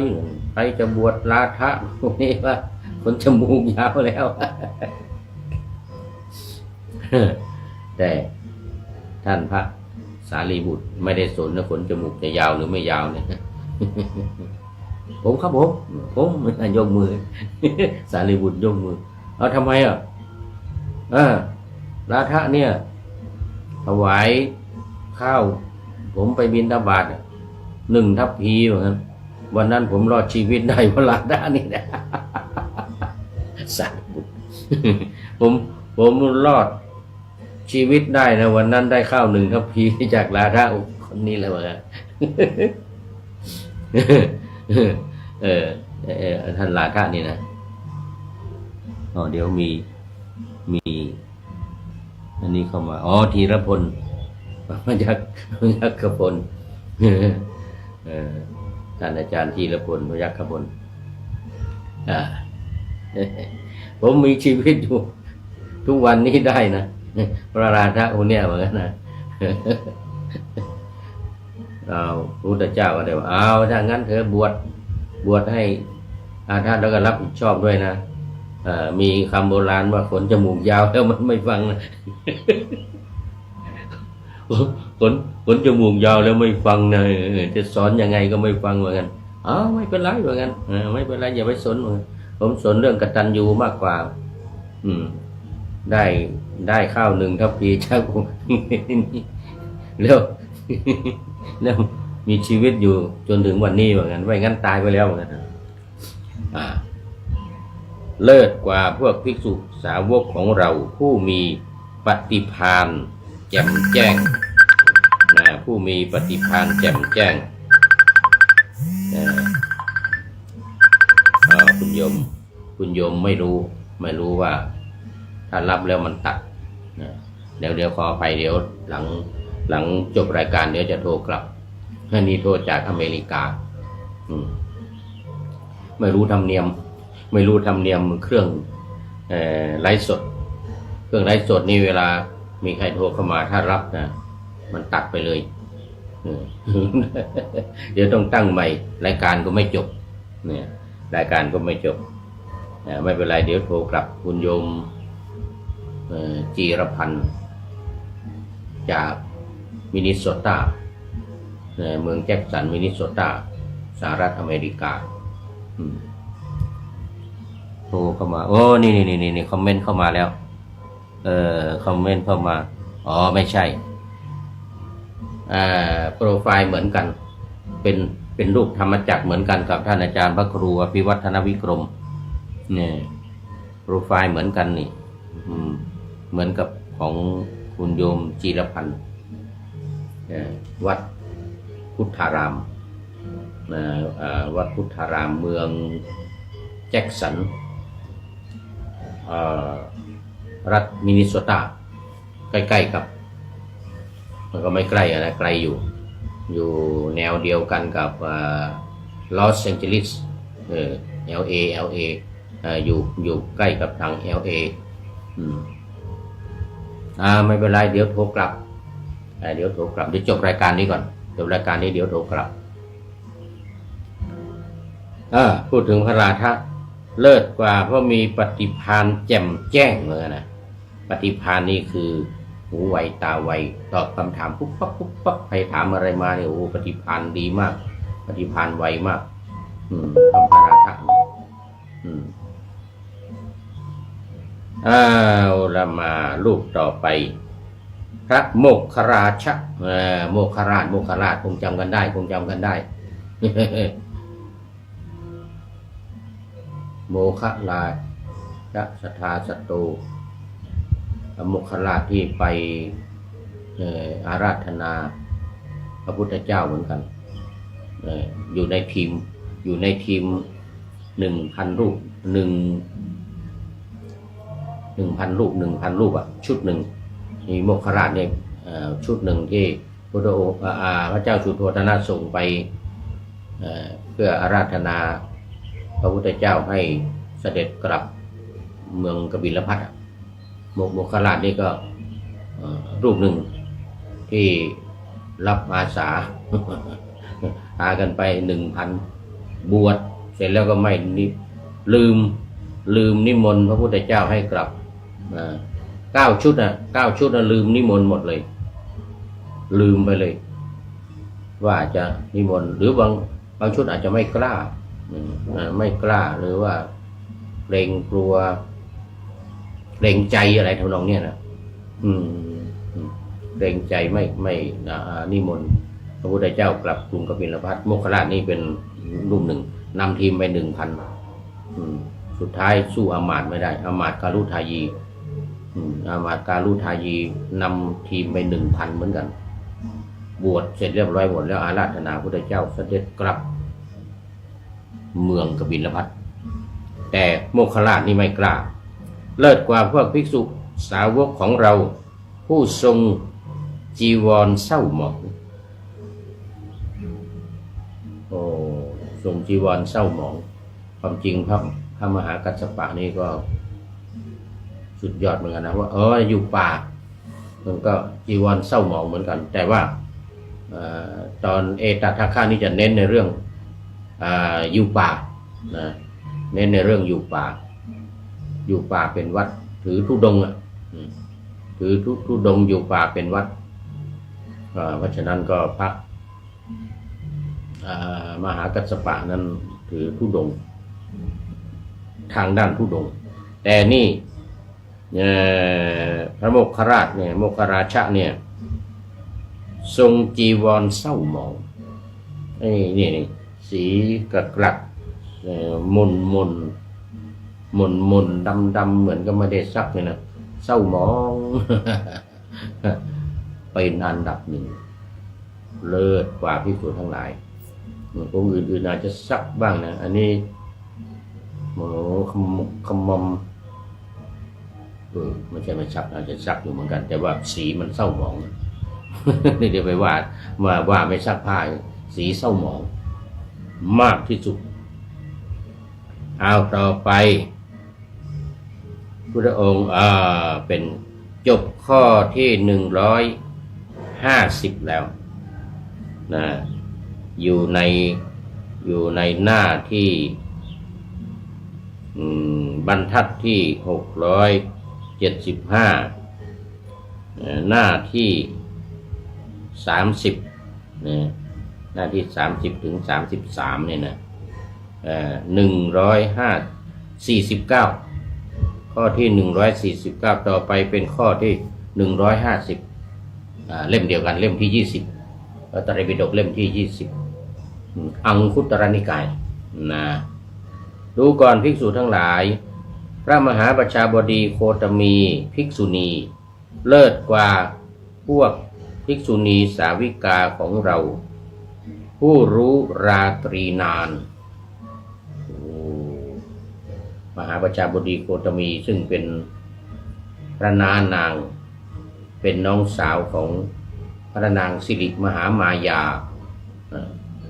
ใครจะบวชราทะพวกนี้ว่าคนจมูกยาวแล้วแต่ท่านพระสารีบุตรไม่ได้สนนะขนจมูกจะยาวหรือไม่ยาวเนี่ยผมครับผมยกมือสารีบุตรยกมือเอาทำไมราทะเนี่ยถวายข้าวผมไปบิณฑบาต1 ทัพพีเหมือนกันวันนั้นผมรอดชีวิตได้เพราะราทะนี่นะสารีบุตรผมรอดชีวิตได้นะวันนั้นได้ข้าว1 ทัพพีจากราทะคนนี้เลยเหมือนกันท่านราทะนี่นะเดี๋ยวมีอันนี้เข้ามาธีรพลพยัคฆพลท่านอาจารย์ธีรพลพยัคฆพลผมมีชีวิตอยู่ทุกวันนี้ได้นะพระราทะองค์เนี่ยเหมือนกันนะพระพุทธเจ้าก็ได้ว่าถ้างั้นเธอบวชให้ท่านแล้วก็รับผิดชอบด้วยนะมีคำโบราณว่าขนจมูกยาวแล้วมันไม่ฟังนะขนจมูกยาวแล้วไม่ฟังนะจะสอนยังไงก็ไม่ฟังเหมือนกันไม่เป็นไรเหมือนกันไม่เป็นไรอย่าไปสนเหมือนผมสนเรื่องกตัญญูมากกว่าได้ข้าว1 ทัพพีจากผมแล้วมีชีวิตอยู่จนถึงวันนี้เหมือนกันไม่งั้นตายไปแล้วเหมือนกันเลิศกว่าพวกภิกษุสาวกของเราผู้มีปฏิภาณแจ่มแจ้งผู้มีปฏิภาณแจ่มแจ้ง คุณโยมไม่รู้ว่าถ้ารับแล้วมันตัดนะเดี๋ยวขออภัยเดี๋ยวหลังจบรายการเดี๋ยวจะโทรกลับนี่โทรจากอเมริกาไม่รู้ธรรมเนียมเครื่องไลฟ์สดเครื่องไลฟ์สดนี่เวลามีใครโทรเข้ามาถ้ารับนะมันตัดไปเลยเดี๋ยวต้องตั้งใหม่รายการก็ไม่จบเนี่ยรายการก็ไม่จบไม่เป็นไรเดี๋ยวโทรกลับคุณโยมจีรพันธ์จากมินนิโซตาเมืองแจ็คสันมินนิโซตาสหรัฐอเมริกาโทรเข้ามาโอ้นี่คอมเมนต์เข้ามาแล้วคอมเมนต์เข้ามาอ๋อไม่ใช่โปรไฟล์เหมือนกันเป็นรูปธรรมจักรเหมือนกันกับท่านอาจารย์พระครูอภิวัฒนวิกรมเนี่ยโปรไฟล์เหมือนกันนี่เหมือนกับของคุณโยมจีรพันธ์วัดพุทธารามวัดพุทธารามเมืองแจ็คสันรัฐมินนิโซตาใกล้ๆกับมันก็ไม่ใกล้นะไกลอยู่แนวเดียวกันกับลอสแองเจลิสLA อยู่ใกล้กับทาง LA ไม่เป็นไรเดี๋ยวโทรกลับเดี๋ยวจบรายการนี้ก่อนจบรายการนี้เดี๋ยวโทรกลับพูดถึงพระราธะเลิศกว่าเพราะมีปฏิภาณแจ่มแจ้งเลยนะปฏิภาณนี่คือหูไวตาไวตอบคำถามปุ๊บปั๊บใครถามอะไรมาเนี่ยโอ้ปฏิภาณดีมากปฏิภาณไวมากคำพระราธะละมารูปต่อไปพระโมคคราชโมคคราชคงจำกันได้โมคคราชสัทธาสโตโมคคราชที่ไปอาราธนาพระพุทธเจ้าเหมือนกันอยู่ในทีม1,000 รูป1,000 รูปชุดหนึ่งมีโมคคราชเนี่ยชุดหนึ่งที่พระเจ้าสุโธทนะส่งไปเพื่ออาราธนาพระพุทธเจ้าให้เสด็จกลับเมืองกบิลพัสดุโมคคราชนี่ก็รูปหนึ่งที่รับอาสาหากันไป 1,000 บวชเสร็จแล้วก็ไม่ลืมนิมนต์พระพุทธเจ้าให้กลับ9 ชุดลืมนิมนต์หมดเลยลืมไปเลยว่าจะนิมนต์หรือบางชุดอาจจะไม่กล้าหรือว่าเกรงกลัวเกรงใจอะไรทำนองเนี้ยนะเกรงใจไม่นิมนต์พระพุทธเจ้ากลับกรุงกบิลพัสดุโมคคราชนี่เป็นรูปหนึ่งนำทีมไป 1,000 สุดท้ายสู้อามาตย์ไม่ได้อามาตย์การุทายีนำทีมไป 1,000 เหมือนกันบวชเสร็จเรียบร้อยหมดแล้วอาราธนาพระพุทธเจ้าเสด็จกลับเมืองกบิลพัสดุแต่โมคคราชนี่ไม่กล้าเลิศกว่าพวกภิกษุสาวกของเราผู้ทรงจีวรเศร้าหมองทรงจีวรเศร้าหมองความจริงพระมหากัสสปะนี่ก็สุดยอดเหมือนกันนะว่าอยู่ป่ามันก็จีวรเศร้าหมองเหมือนกันแต่ว่าตอนเอตทัคคะนี่จะเน้นในเรื่องอยู่ป่านะเน้นในเรื่องอยู่ป่าเป็นวัดถือธุดงค์ถือธุดงค์อยู่ป่าเป็นวัดเพราะฉะนั้นก็พระมหากัสสปะนั้นถือธุดงค์ทางด้านธุดงค์แต่นี่พระโมคคราชเนี่ยโมคคราชะเนี่ยทรงจีวรเศร้าหมองนี่สีกระมนดำเหมือนก็ไม่ได้ซักเลยนะเศร้าหมอง เป็นอันดับ 1เลิศกว่าภิกษุทั้งหลายองค์อื่นๆอาจจะซักบ้างนะอันนี้ โมขมมไม่ใช่ไม่ซักอาจจะซักอยู่เหมือนกัน แต่ว่าสีมันเศร้าหมอง นี่เดี๋ยวไปว่าไม่ซักผ้าสีเศร้าหมองมากที่สุดเอาต่อไปพุทธองค์เป็นจบข้อที่150แล้วนะอยู่ในหน้าที่บรรทัดที่675หน้าที่30นะหน้าที่30ถึง33เนี่ยนะ149ข้อที่149ต่อไปเป็นข้อที่150เล่มเดียวกันเล่มที่20พระไตรปิฎกเล่มที่20อังคุตรนิกายนะดูก่อนภิกษุทั้งหลายพระมหาประชาบดีโคตมีภิกษุณีเลิศกว่าพวกภิกษุณีสาวิกาของเราผู้รู้ราตรีนานมหาประชาบดีโคตมีซึ่งเป็นพระนางเป็นน้องสาวของพระนางสิริมหามายา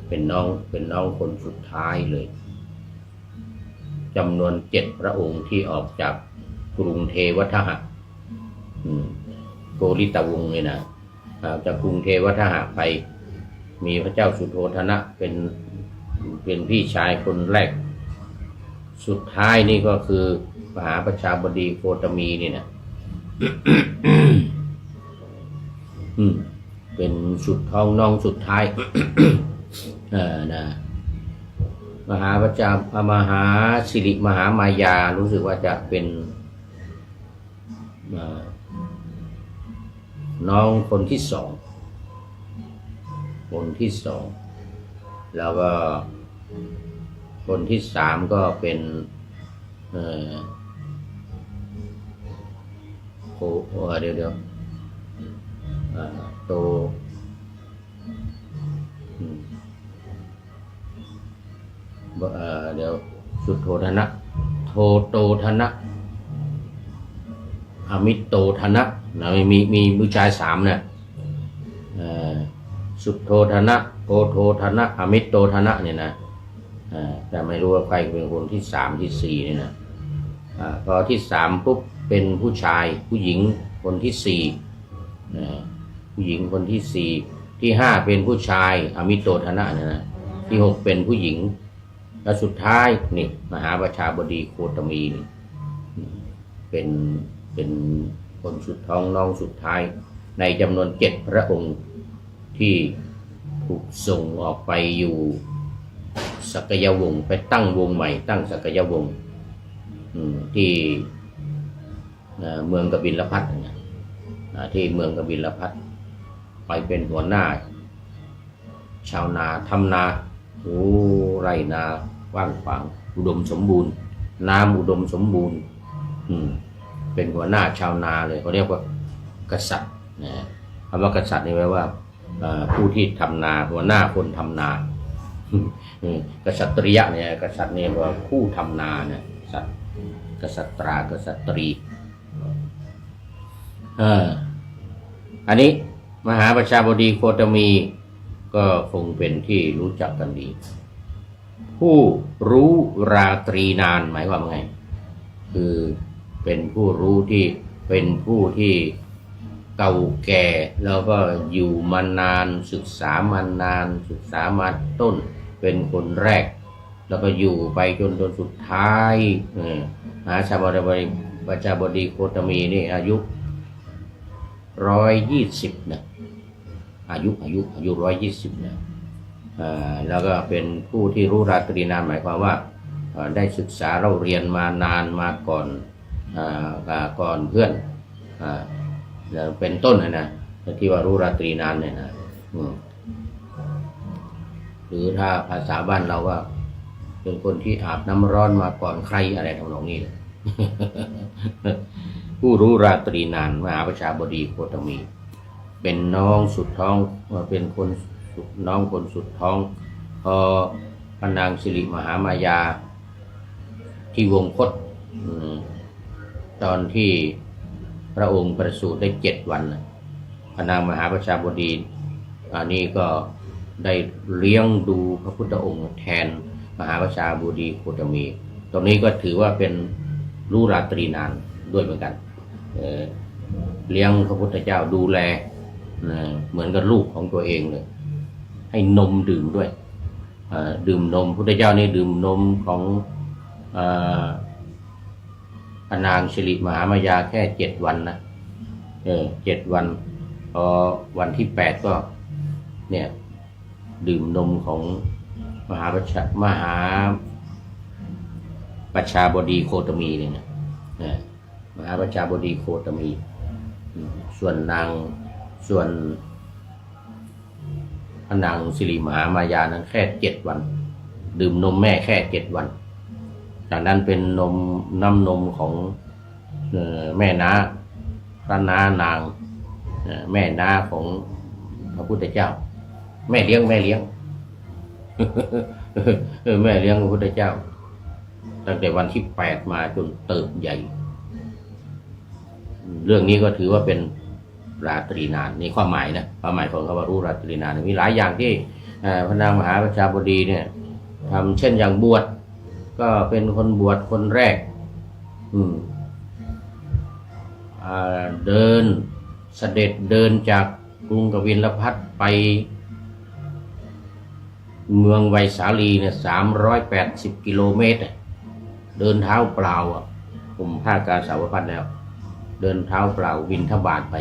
เป็นน้องคนสุดท้ายเลยจำนวน7พระองค์ที่ออกจากกรุงเทวทหะโกริตวงศ์เนี่ยนะจากกรุงเทวทหะไปมีพระเจ้าสุโธทนะเป็นพี่ชายคนแรกสุดท้ายนี่ก็คือมหาประชาบดีโคตมีนี่นะ เป็นสุดท้องน้องสุดท้าย นะมหาสิริมหามายารู้สึกว่าจะเป็นน้องคนที่สองแล้วก็คนที่3ก็เป็นเดี๋ยวโตเดี๋ยวสุโธทนะโตทนะอมิตโตทนะนะมีผู้ชาย3เนี่ยสุโธทนะโอโททนะอมิตโตทนะเนี่ยนะแต่ไม่รู้ว่าใครเป็นคนที่3ที่4เนี่ยนะพอที่3ปุ๊บเป็นผู้ชายผู้หญิงคนที่4ผู้หญิงคนที่4ที่5เป็นผู้ชายอมิตโตทนะเนี่ยนะที่6เป็นผู้หญิงและสุดท้ายนี่มหาประชาบดีโคตมีนี่เป็นคนสุดท้องน้องสุดท้ายในจำนวน7พระองค์ที่ถูกส่งออกไปอยู่สักยวงศ์ไปตั้งวงใหม่ตั้งสักยวงศ์ที่เมืองกบิลพัสดุที่เมืองกบิลพัสดุไปเป็นหัวหน้าชาวนาทำนาไร่นาว่างขวางอุดมสมบูรณ์น้ำอุดมสมบูรณ์เป็นหัวหน้าชาวนาเลยเขาเรียกว่ากษัตริย์คำว่ากษัตริย์นี่แปลว่าผู้ที่ทำนาหัวหน้าคนทำนากษัตริยะเนี่ยกษัตริย์เนี่ยว่าผู้ทำนาเนี่ยกษัตรากษัตรีอันนี้มหาประชาบดีโคตมีก็คงเป็นที่รู้จักกันดีผู้รู้ราตรีนานหมายความไงคือเป็นผู้รู้ที่เป็นผู้ที่เก่าแก่แล้วก็อยู่มานานศึกษามานานศึกษามาต้นเป็นคนแรกแล้วก็อยู่ไปจนสุดท้ายมหาประชาบดีโคตมีนี่อายุ120นะอายุ120นะแล้วก็เป็นผู้ที่รู้ราตรีนานหมายความว่าได้ศึกษาเราเรียนมานานมาก่อนเพื่อนเป็นต้นนะที่ว่ารู้ราตรีนานเนี่ยนะหรือถ้าภาษาบ้านเราว่าเป็นคนที่อาบน้ำร้อนมาก่อนใครอะไรทำนองนี้ ผู้รู้ราตรีนานมหาประชาบดีโคตมีเป็นน้องสุดท้องเป็นน้องคนสุดท้องพอพระนางสิริมหามายา ที่วงคตตอนที่พระองค์ประสูติได้7 วันพระนางมหาประชาบดีอันนี้ก็ได้เลี้ยงดูพระพุทธองค์แทนมหาประชาบดีโคตมีตรงนี้ก็ถือว่าเป็นรู้ราตรีนานด้วยเหมือนกันเลี้ยงพระพุทธเจ้าดูแลเหมือนกับลูกของตัวเองเลยให้นมดื่มด้วยดื่มนมพุทธเจ้านี่ดื่มนมของพระนางสิริมหามายาแค่7 วันนะ7 วันพอวันที่8ก็เนี่ยดื่มนมของมหาประชาบดีโคตมีเนี่ยนะมหาประชาบดีโคตมีส่วนพระนางสิริมหามายานั้นแค่7 วันดื่มนมแม่แค่7 วันจากนั้นเป็นน้ำนมของแม่น้าพระน้านางแม่น้าของพระพุทธเจ้าแม่เลี้ยง แม่เลี้ยงพระพุทธเจ้าตั้งแต่วันที่8มาจนเติบใหญ่เรื่องนี้ก็ถือว่าเป็นราตรีนานนี่ความหมายนะความหมายของคำว่ารู้ราตรีนานมีหลายอย่างที่พระนางมหาประชาบดีเนี่ยทำเช่นอย่างบวชก็เป็นคนบวชคนแรกเดินเสด็จเดินจากกรุงกบิลพัสไปเมืองไวสาลีเนี่ย380 กิโลเมตรเดินเท้าเปล่าผมภาคการสาวพัฒน์แล้วเดินเท้าเปล่าบิณฑบาตไป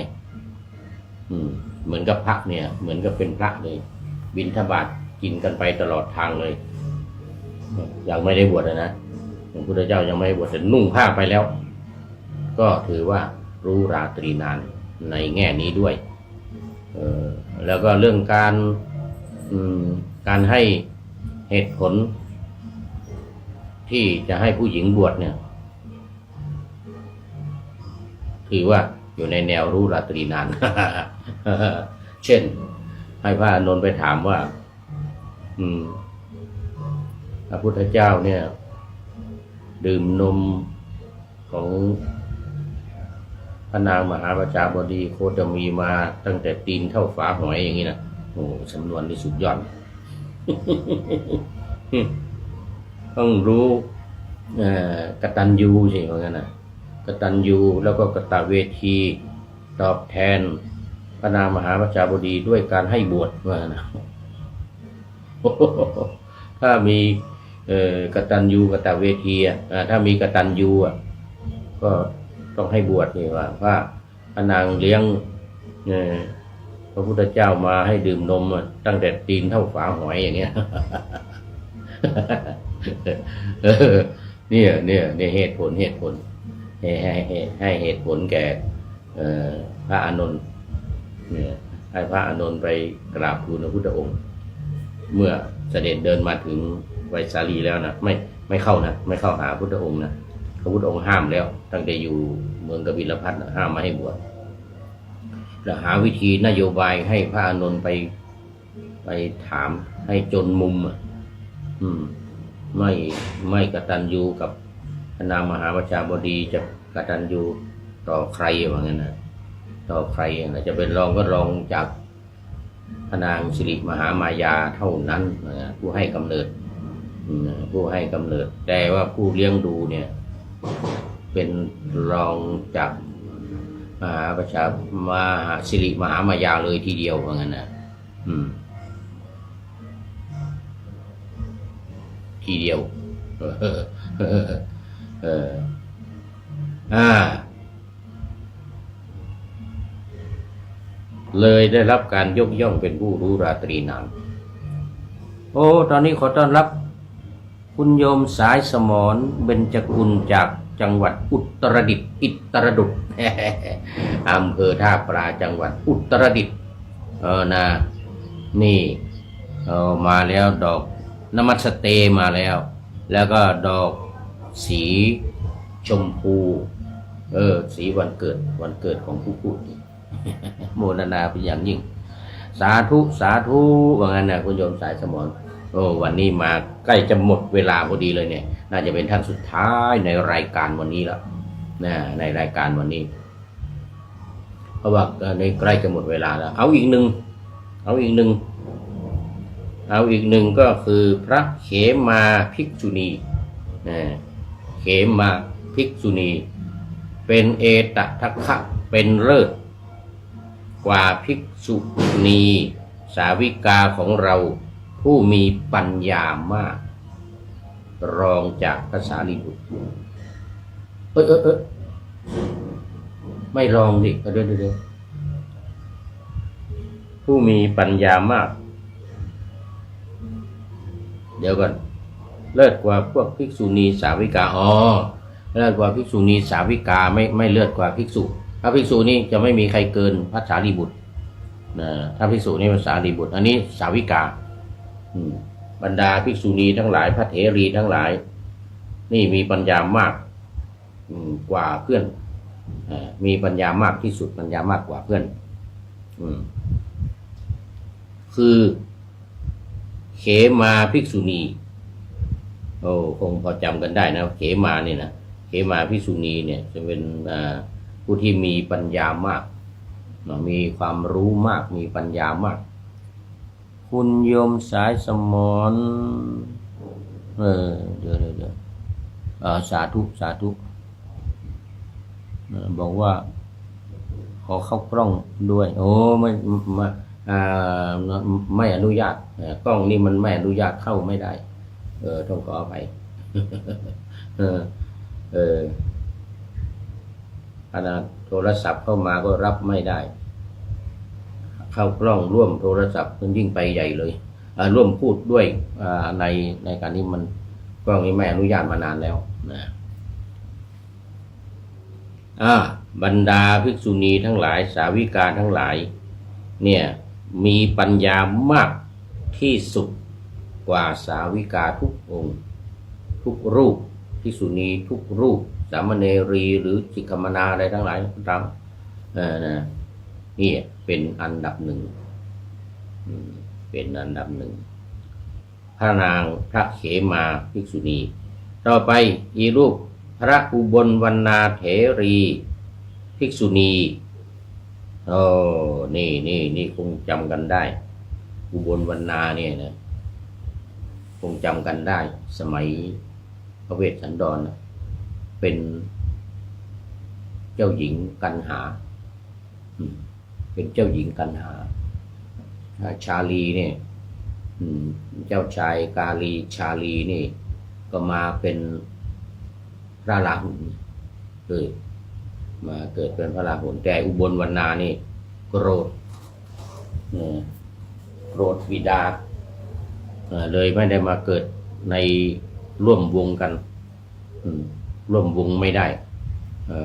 เหมือนกับพระเนี่ยเหมือนกับเป็นพระเลยบิณฑบาตกินกันไปตลอดทางเลยยังไม่ได้บวชนะพระพุทธเจ้ายังไม่ได้บวชแต่นุ่งผ้าไปแล้วก็ถือว่ารู้ราตรีนานในแง่นี้ด้วยแล้วก็เรื่องการให้เหตุผลที่จะให้ผู้หญิงบวชเนี่ยถือว่าอยู่ในแนวรู้ราตรีนาน เช่นให้พระอานนท์ไปถามว่าพระพุทธเจ้าเนี่ยดื่มนมของพระนางมหาประชาบดีโคตมีมาตั้งแต่ตีนเท่าฝาหอยอย่างนี้นะโอ้สำนวนที่สุดยอด ต้องรู้กตัญญูใช่ไหมงั้นนะกตัญญูแล้วก็กตเวทีตอบแทนพระนางมหาประชาบดีด้วยการให้บวชว่านะ ถ้ามีกตัญญูกตเวทีถ้ามีกตัญญูก็ต้องให้บวชนี่ว่าพระนางเลี้ยงพระพุทธเจ้ามาให้ดื่มนมตั้งแต่ตีนเท่าฝาหอยอย่างเงี้ย เนี่ยเหตุผลให้เหตุผลแก่พระอานนท์ให้พระอานนท์ไปกราบทูลพระพุทธองค์เมื่อเสด็จเดินมาถึงไวสาลีแล้วนะไม่เข้าหาพระพุทธองค์นะพระพุทธองค์ห้ามแล้วตั้งแต่อยู่เมืองกบิลพัสห้ามมาให้บวชแล้วหาวิธีนโยบายให้พระอานนท์ไปถามให้จนมุมไม่กตัญญูกับพระนางมหาประชาบดีจะกตัญญูต่อใครว่างั้นนะต่อใครนะจะเป็นรองก็รองจากพระนางสิริมหามายาเท่านั้นผู้ให้กำเนิดแต่ว่าผู้เลี้ยงดูเนี่ยเป็นรองจากมหาประชามหาสิริมหามายาเลยทีเดียวว่างั้นนะทีเดียวเลยได้รับการยกย่องเป็นผู้รู้ราตรีนานตอนนี้ขอต้อนรับคุณโยมสายสมรเบญจกุลจากจังหวัดอุตรดิตถ์อำเภอท่าปลาจังหวัดอุตรดิตถ์นี่มาแล้วดอกนมัสเตมาแล้วก็ดอกสีชมพูสีวันเกิดของผู้พูด โมทนาเป็นอย่างยิ่งสาธุว่างั้นนะคุณโยมสายสมร โอ้วันนี้มาใกล้จะหมดเวลาพอดีเลยเนี่ยน่าจะเป็นท่านสุดท้ายในรายการวันนี้แล้วนะในรายการวันนี้เพราะว่าในใกล้จะหมดเวลาแล้วเอาอีกหนึ่งก็คือพระเขมาภิกษุณีเขมาภิกษุณีเป็นเอตทัคคะเป็นเลิศกว่าภิกษุณีสาวิกาของเราผู้มีปัญญามากรองจากพระสารีบุตรไม่รองดิเดี๋ยวผู้มีปัญญามากเดี๋ยวก่อนเลิศกว่าพวกภิกษุณีสาวิกาเลิศกว่าภิกษุณีสาวิกาไม่เลิศกว่าภิกษุถ้าภิกษุนี่จะไม่มีใครเกินพระสารีบุตรถ้าภิกษุนี่เป็นสารีบุตรอันนี้สาวิกาบรรดาภิกษุณีทั้งหลายพระเถรีทั้งหลายนี่มีปัญญามากกว่าเพื่อนมีปัญญามากที่สุดปัญญามากกว่าเพื่อนคือเขมาภิกษุณีคงพอจำกันได้นะเขมาเนี่ยนะเขมาภิกษุณีเนี่ยจะเป็นผู้ที่มีปัญญามากมีความรู้มากมีปัญญามากคุณโยมสายสมรเดี๋ยวสาธุบอกว่าขอเข้ากล้องด้วยไม่อนุญาตกล้องนี่มันไม่อนุญาตเข้าไม่ได้ต้องขออภัยขนาดโทรศัพท์เข้ามาก็รับไม่ได้เข้ากล้องร่วมโทรศัพท์มันยิ่งไปใหญ่เลยร่วมพูดด้วยในการนี้มันกล้องนี้ไม่อนุญาตมานานแล้วนะบรรดาภิกษุณีทั้งหลายสาวิกาทั้งหลายเนี่ยมีปัญญามากที่สุดกว่าสาวิกาทุกองค์ทุกรูปภิกษุณีทุกรูปสามเณรีหรือสิกขมนาอะไรทั้งหลายทั้งนี่เป็นอันดับหนึ่งพระนางพระเขมาภิกษุณีต่อไปอีรูปพระอุบลวรรณาเถรีภิกษุณีนี่คงจำกันได้อุบลวรรณาเนี่ยนะคงจำกันได้สมัยพระเวสสันดรเป็นเจ้าหญิงกันหาเป็นเจ้าหญิงกันหาชาลีเนี่ยเจ้าชายกาลีชาลีนี่ก็มาเป็นพระราหุลมาเกิดเป็นพระราหุลแต่อุบลวรรณานี่โกรธบิดาเลยไม่ได้มาเกิดในร่วมวงกันร่วมวงไม่ได้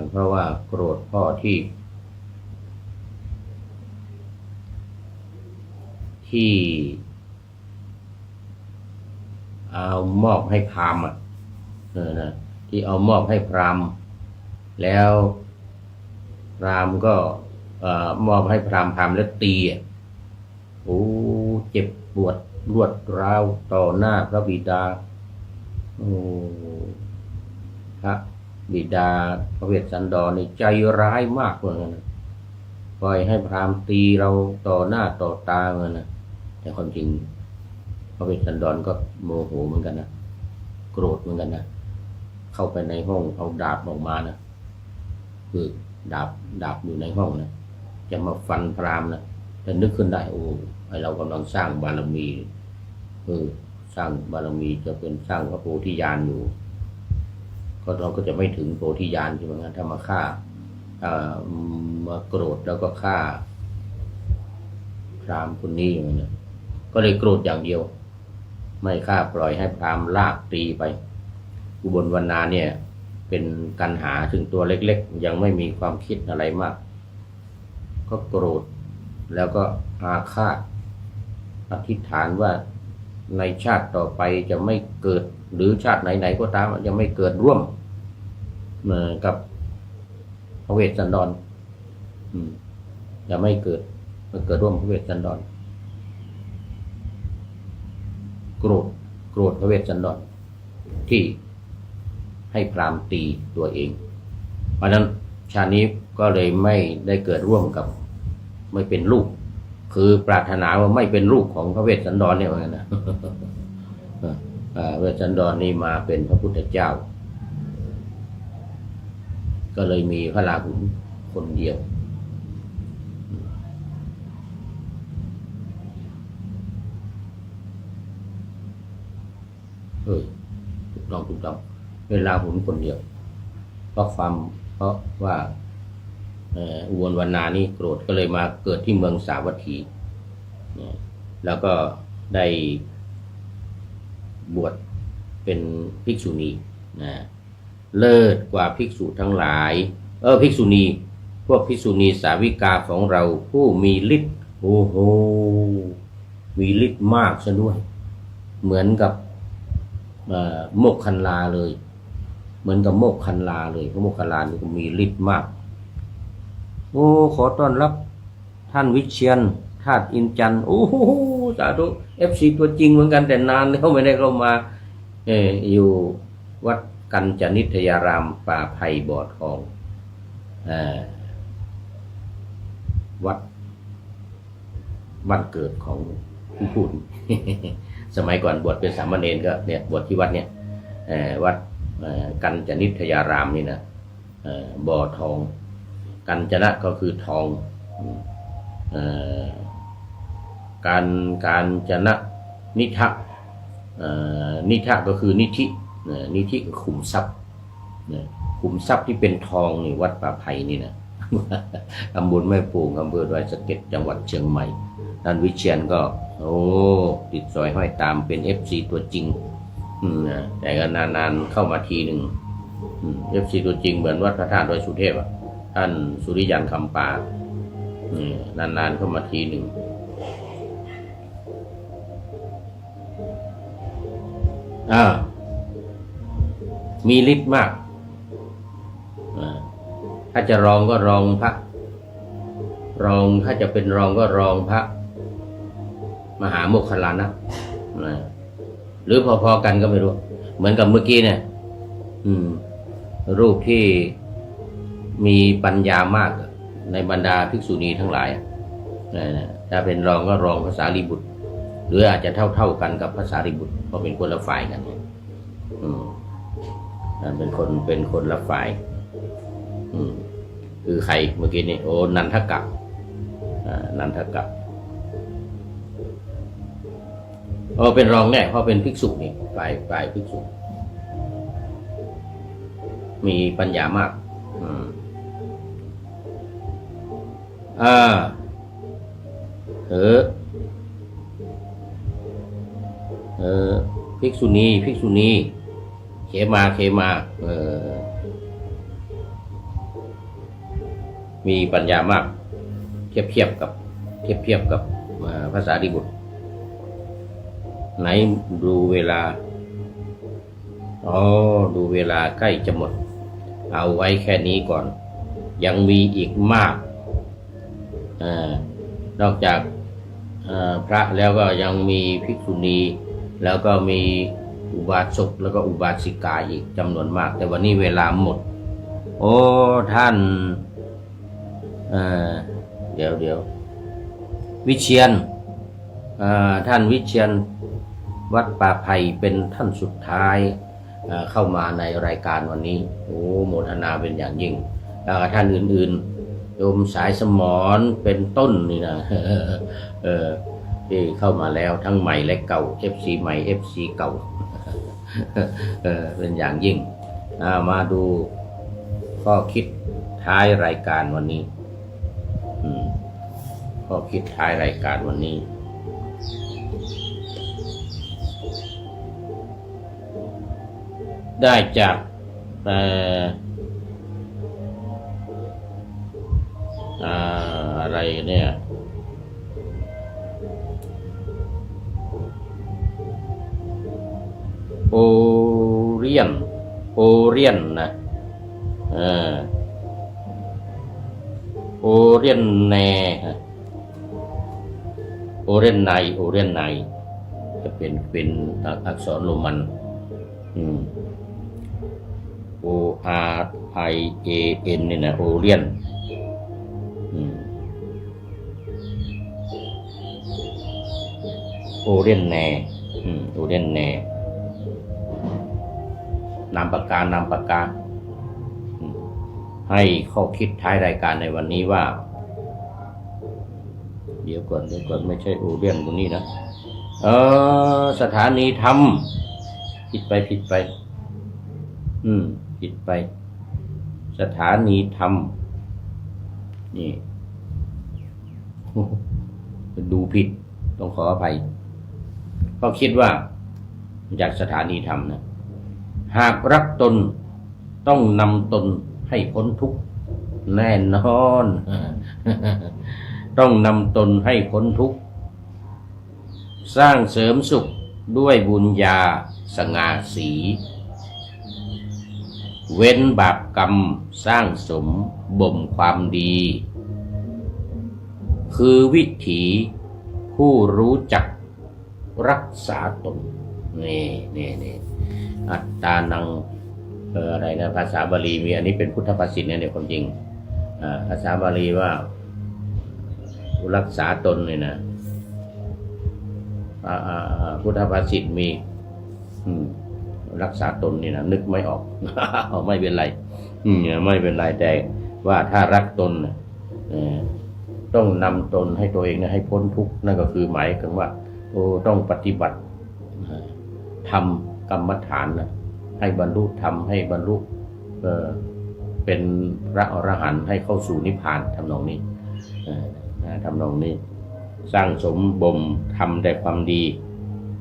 เพราะว่าโกรธพ่อที่เอามอบให้พราหมณ์ที่เอามอบให้พราหมณ์แล้วพราหมณ์ก็มอบให้พราหมณ์แล้วตีเจ็บปวดรวดร้าวต่อหน้าพระบิดาพระบิดาพระเวสสันดรนี่ใจร้ายมากเหมือนกันปล่อยให้พราหมณ์ตีเราต่อหน้าต่อตาเหมือนกันแต่ความจริงพระเวสสันดรก็โมโหเหมือนกันนะโกรธเหมือนกันนะเข้าไปในห้องเอาดาบออกมานะคือดาบอยู่ในห้องนะจะมาฟันพราหมณ์นะแต่นึกขึ้นได้ไอเรากำลังสร้างบารมีสร้างบารมีจะเป็นสร้างพระโพธิญาณอยู่ก็เราก็จะไม่ถึงโพธิญาณใช่ไหมงั้นถ้ามาฆ่ามาโกรธแล้วก็ฆ่าพราหมณ์คนนี้อย่างนี้ก็เลยโกรธอย่างเดียวไม่ฆ่าปล่อยให้พราหมณ์ลากตีไปอุบลวรรณาเนี่ยเป็นกันหาถึงตัวเล็กๆยังไม่มีความคิดอะไรมากก็โกรธแล้วก็อาฆาตอธิษฐานว่าในชาติต่อไปจะไม่เกิดหรือชาติไหนๆก็ตามจะไม่เกิดร่วมกับพระเวสสันดรจะไม่เกิดร่วมพระเวสสันดร โกรธพระเวสสันดรที่ให้พราหมณ์ตีตัวเองเพราะฉะนั้นชาตินี้ก็เลยไม่ได้เกิดร่วมกับไม่เป็นลูกคือปรารถนาว่าไม่เป็นลูกของพระเวสสันดรเนี่ยว่างั้นนะเวสสันดรนี่มาเป็นพระพุทธเจ้าก็เลยมีพระราหุลคนเดียวถูกต้องเวลาหุลคนเดียวเพราะว่าอุบลวรรณานี่โกรธก็เลยมาเกิดที่เมืองสาวัตถีแล้วก็ได้บวชเป็นภิกษุณีนะเลิศกว่าภิกษุทั้งหลายภิกษุณีพวกภิกษุณีสาวิกาของเราผู้มีฤทธิ์โอ้โหมีฤทธิ์มากซะด้วยเหมือนกับโมกขันลาเลยเหมือนกับโมกขันลาเลยเพราะโมกขันลานี่ก็มีฤทธิ์มากโอ้ขอต้อนรับท่านวิเชียรธาตุอินจันทร์โอ้โหสาธุ FC ตัวจริงเหมือนกันแต่นานแล้วไม่ได้เข้ามาอยู่วัดกัญจนิตยารามป่าไผ่บ่อทองวัดบ้านเกิดของผู้พูด สมัยก่อนบวชเป็นสามเณรก็เนี่ยบวชที่วัดเนี่ยวัดกัญจนิตยารามนี่นะบ่อทองกัญจนะก็คือทองการจนะนิทะนิทะก็คือนิธินิธิก็ขุมทรัพย์ขุมทรัพย์ที่เป็นทองนี่วัดป่าไผ่นี่นะตำบลแม่ปูงอำเภอดอยสะเก็ดจังหวัดเชียงใหม่ท่านวิเชียรก็ติดสอยห้อยตามเป็น FC ตัวจริงแต่ก็นานๆเข้ามาทีหนึ่งFC ตัวจริงเหมือนวัดพระธาตุดอยสุเทพท่านสุริยันคำปานานๆเข้ามาทีหนึ่งมีฤทธิ์มากถ้าจะรองก็รองพระถ้าจะเป็นรองก็รองพระมหาโมคคัลลานะหรือพอๆกันก็ไม่รู้เหมือนกับเมื่อกี้เนี่ยรูปที่มีปัญญามากในบรรดาภิกษุณีทั้งหลายถ้าเป็นรองก็รองภาษาลีบุตรหรืออาจจะเท่ากันกับภาษาลีบุตรเพราะเป็นคนละฝ่ายกันเป็นคนละฝ่ายคือใครเมื่อกี้นี่นันทกะเป็นรองแน่เพราะเป็นภิกษุนี่ฝ่ายภิกษุมีปัญญามากภิกษุณีเขมามีปัญญามากเทียบกับภาษาดิบุตรไหนดูเวลาดูเวลาใกล้จะหมดเอาไว้แค่นี้ก่อนยังมีอีกมากนอกจากพระแล้วก็ยังมีภิกษุณีแล้วก็มีอุบาสกแล้วก็อุบาสิกาอีกจำนวนมากแต่วันนี้เวลาหมดท่านเดี๋ยววิเชียรท่านวิเชียรวัดป่าไผ่เป็นท่านสุดท้ายเข้ามาในรายการวันนี้โมทนาเป็นอย่างยิ่งแล้วก็ท่านอื่นๆโยมสายสมรเป็นต้นนี่นะที่เข้ามาแล้วทั้งใหม่และเก่า FC ใหม่ FC เก่าเป็นอย่างยิ่งมาดูข้อคิดท้ายรายการวันนี้ข้อคิดท้ายรายการวันนี้ได้จากอะไรเนี่ยโอเรียนนะโอเรียนแนโอเรียนใน จะเป็นอักษรโรมันO R I A N เนี่ยนะโอเรียนโอเรียนแนโอเรียนแนนามปากกาให้ข้อคิดท้ายรายการในวันนี้ว่าเดี๋ยวก่อนไม่ใช่โอเรียนตรงนี้นะสถานีธรรมผิดไปผิดไปสถานีธรรมนี่ดูผิดต้องขออภัยก็คิดว่าจากสถานีธรรมนะหากรักตนต้องนำตนให้พ้นทุกข์แน่นอนต้องนำตนให้พ้นทุกข์สร้างเสริมสุขด้วยบุญญาสง่าสีเว้นบาปกรรมสร้างสมบ่มความดีคือวิถีผู้รู้จักรักษาตนนี่อัตตานังอะไรนะภาษาบาลีมีอันนี้เป็นพุทธภาษิตเนี่ยความจริงภาษาบาลีว่ารักษาตนเนี่ยนะพุทธภาษิตมีรักษาตนนี่นะนึกไม่ออก ไม่เป็นไรไม่เป็นไรแต่ว่าถ้ารักตนต้องนำตนให้ตัวเองให้พ้นทุกข์นั่นก็คือหมายถึงว่าต้องปฏิบัติทำกรรมฐานนะให้บรรลุธรรมให้บรรลุเป็นพระอรหันต์ให้เข้าสู่นิพพานทำนองนี้สร้างสมบ่มทำแต่ความดี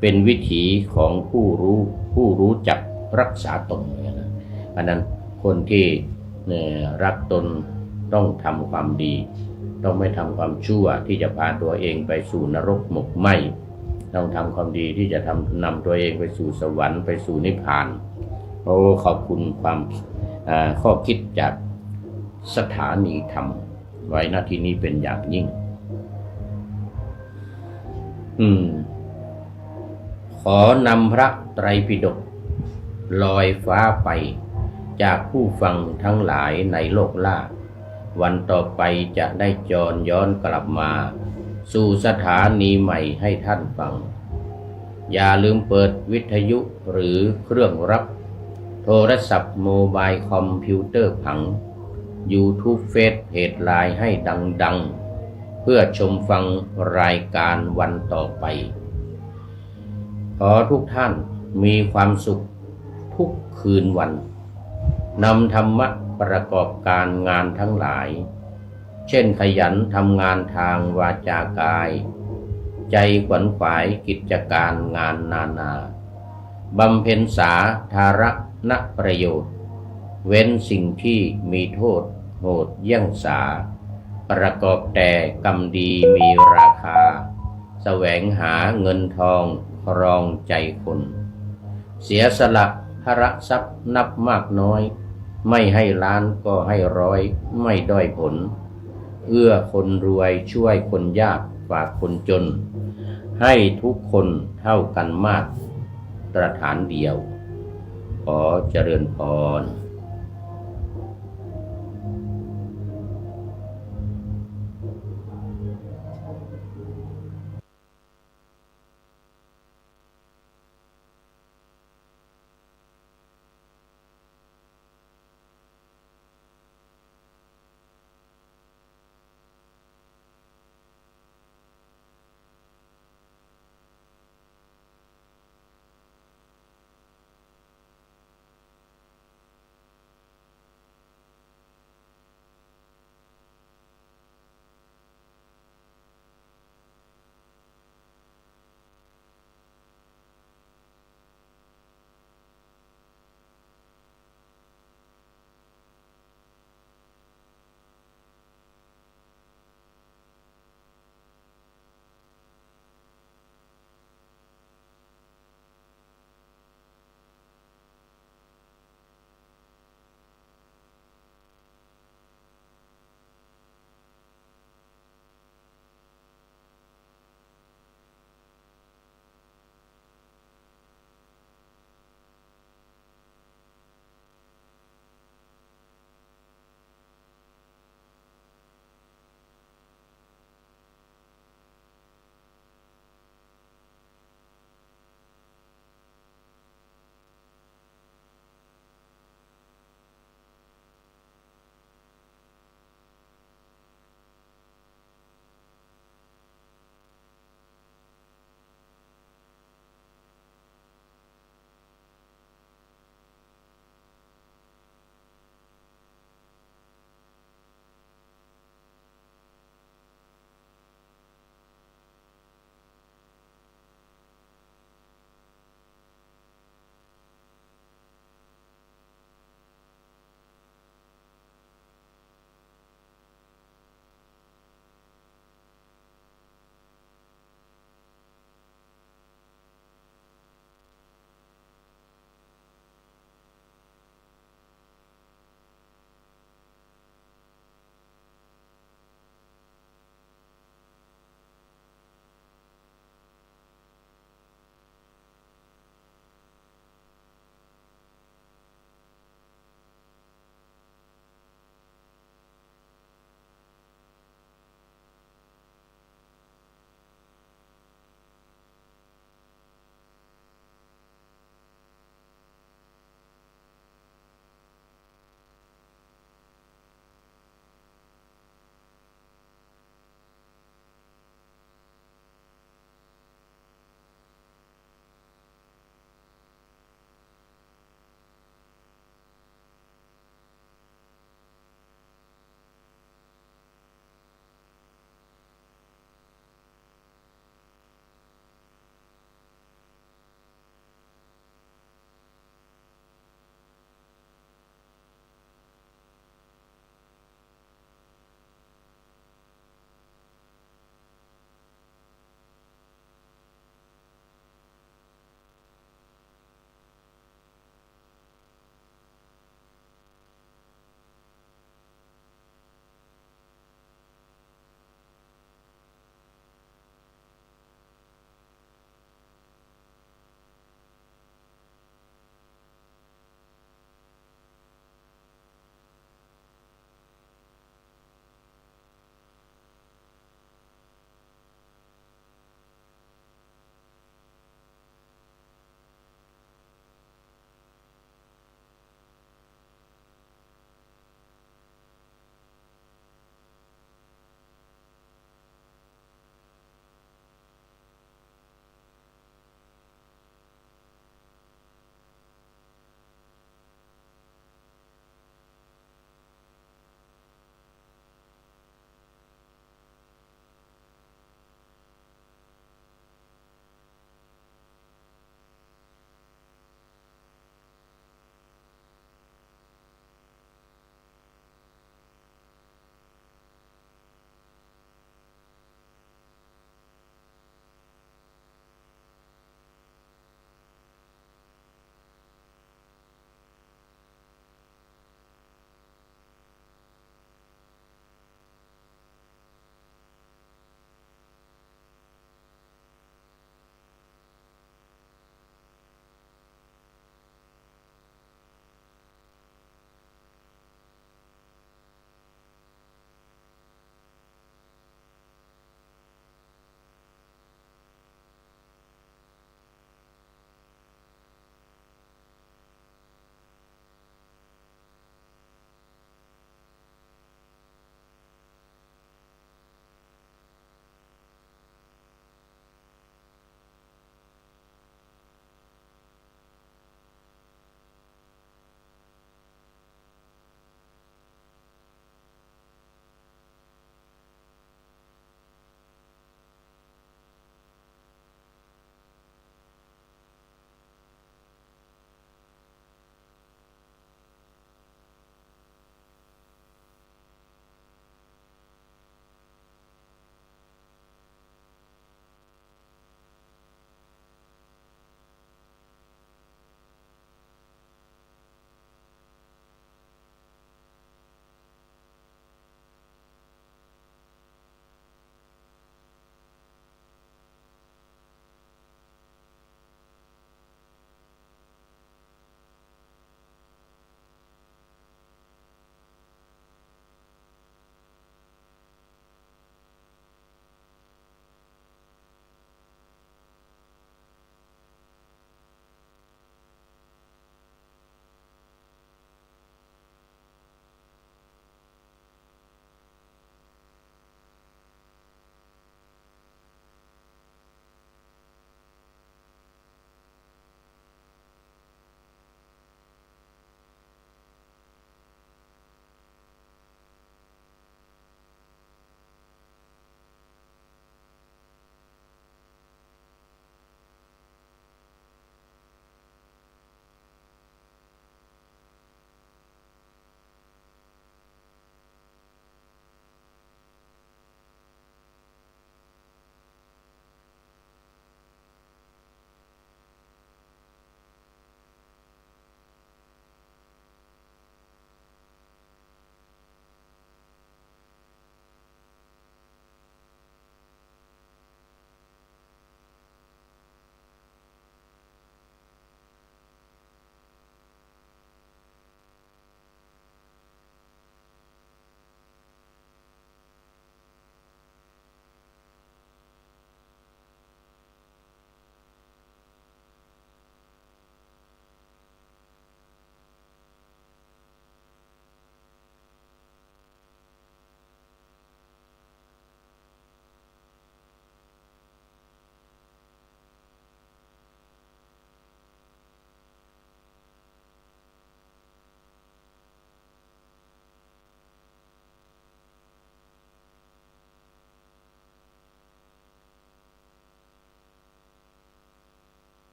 เป็นวิถีของผู้รู้จักรักษาตนนะอันนั้นคนที่รักตนต้องทำความดีต้องไม่ทำความชั่วที่จะพาตัวเองไปสู่นรกหมกไหม้ต้องทำความดีที่จะนำตัวเองไปสู่สวรรค์ไปสู่นิพพานขอบคุณความข้อคิดจากสถานีธรรมไว้ณที่นี้เป็นอย่างยิ่งขอนำพระไตรปิฎกลอยฟ้าไปจากผู้ฟังทั้งหลายในโลกล่าวันต่อไปจะได้จรย้อนกลับมาสู่สถานีใหม่ให้ท่านฟังอย่าลืมเปิดวิทยุหรือเครื่องรับโทรศัพท์โมบายคอมพิวเตอร์ผัง YouTube เฟซเพจไลน์ให้ดังๆเพื่อชมฟังรายการวันต่อไปขอทุกท่านมีความสุขทุกคืนวันนำธรรมะประกอบการงานทั้งหลายเช่นขยันทำงานทางวาจากายใจขวนขวายกิจการงานนาบำเพ็ญสาธารณประโยชน์เว้นสิ่งที่มีโทษโหดเยี่ยงสาประกอบแต่กรรมดีมีราคาแสวงหาเงินทองครองใจคนเสียสละภาระทรัพย์นับมากน้อยไม่ให้ล้านก็ให้ร้อยไม่ด้อยผลเอื้อคนรวยช่วยคนยากฝากคนจนให้ทุกคนเท่ากันมาตรฐานเดียวขอเจริญพร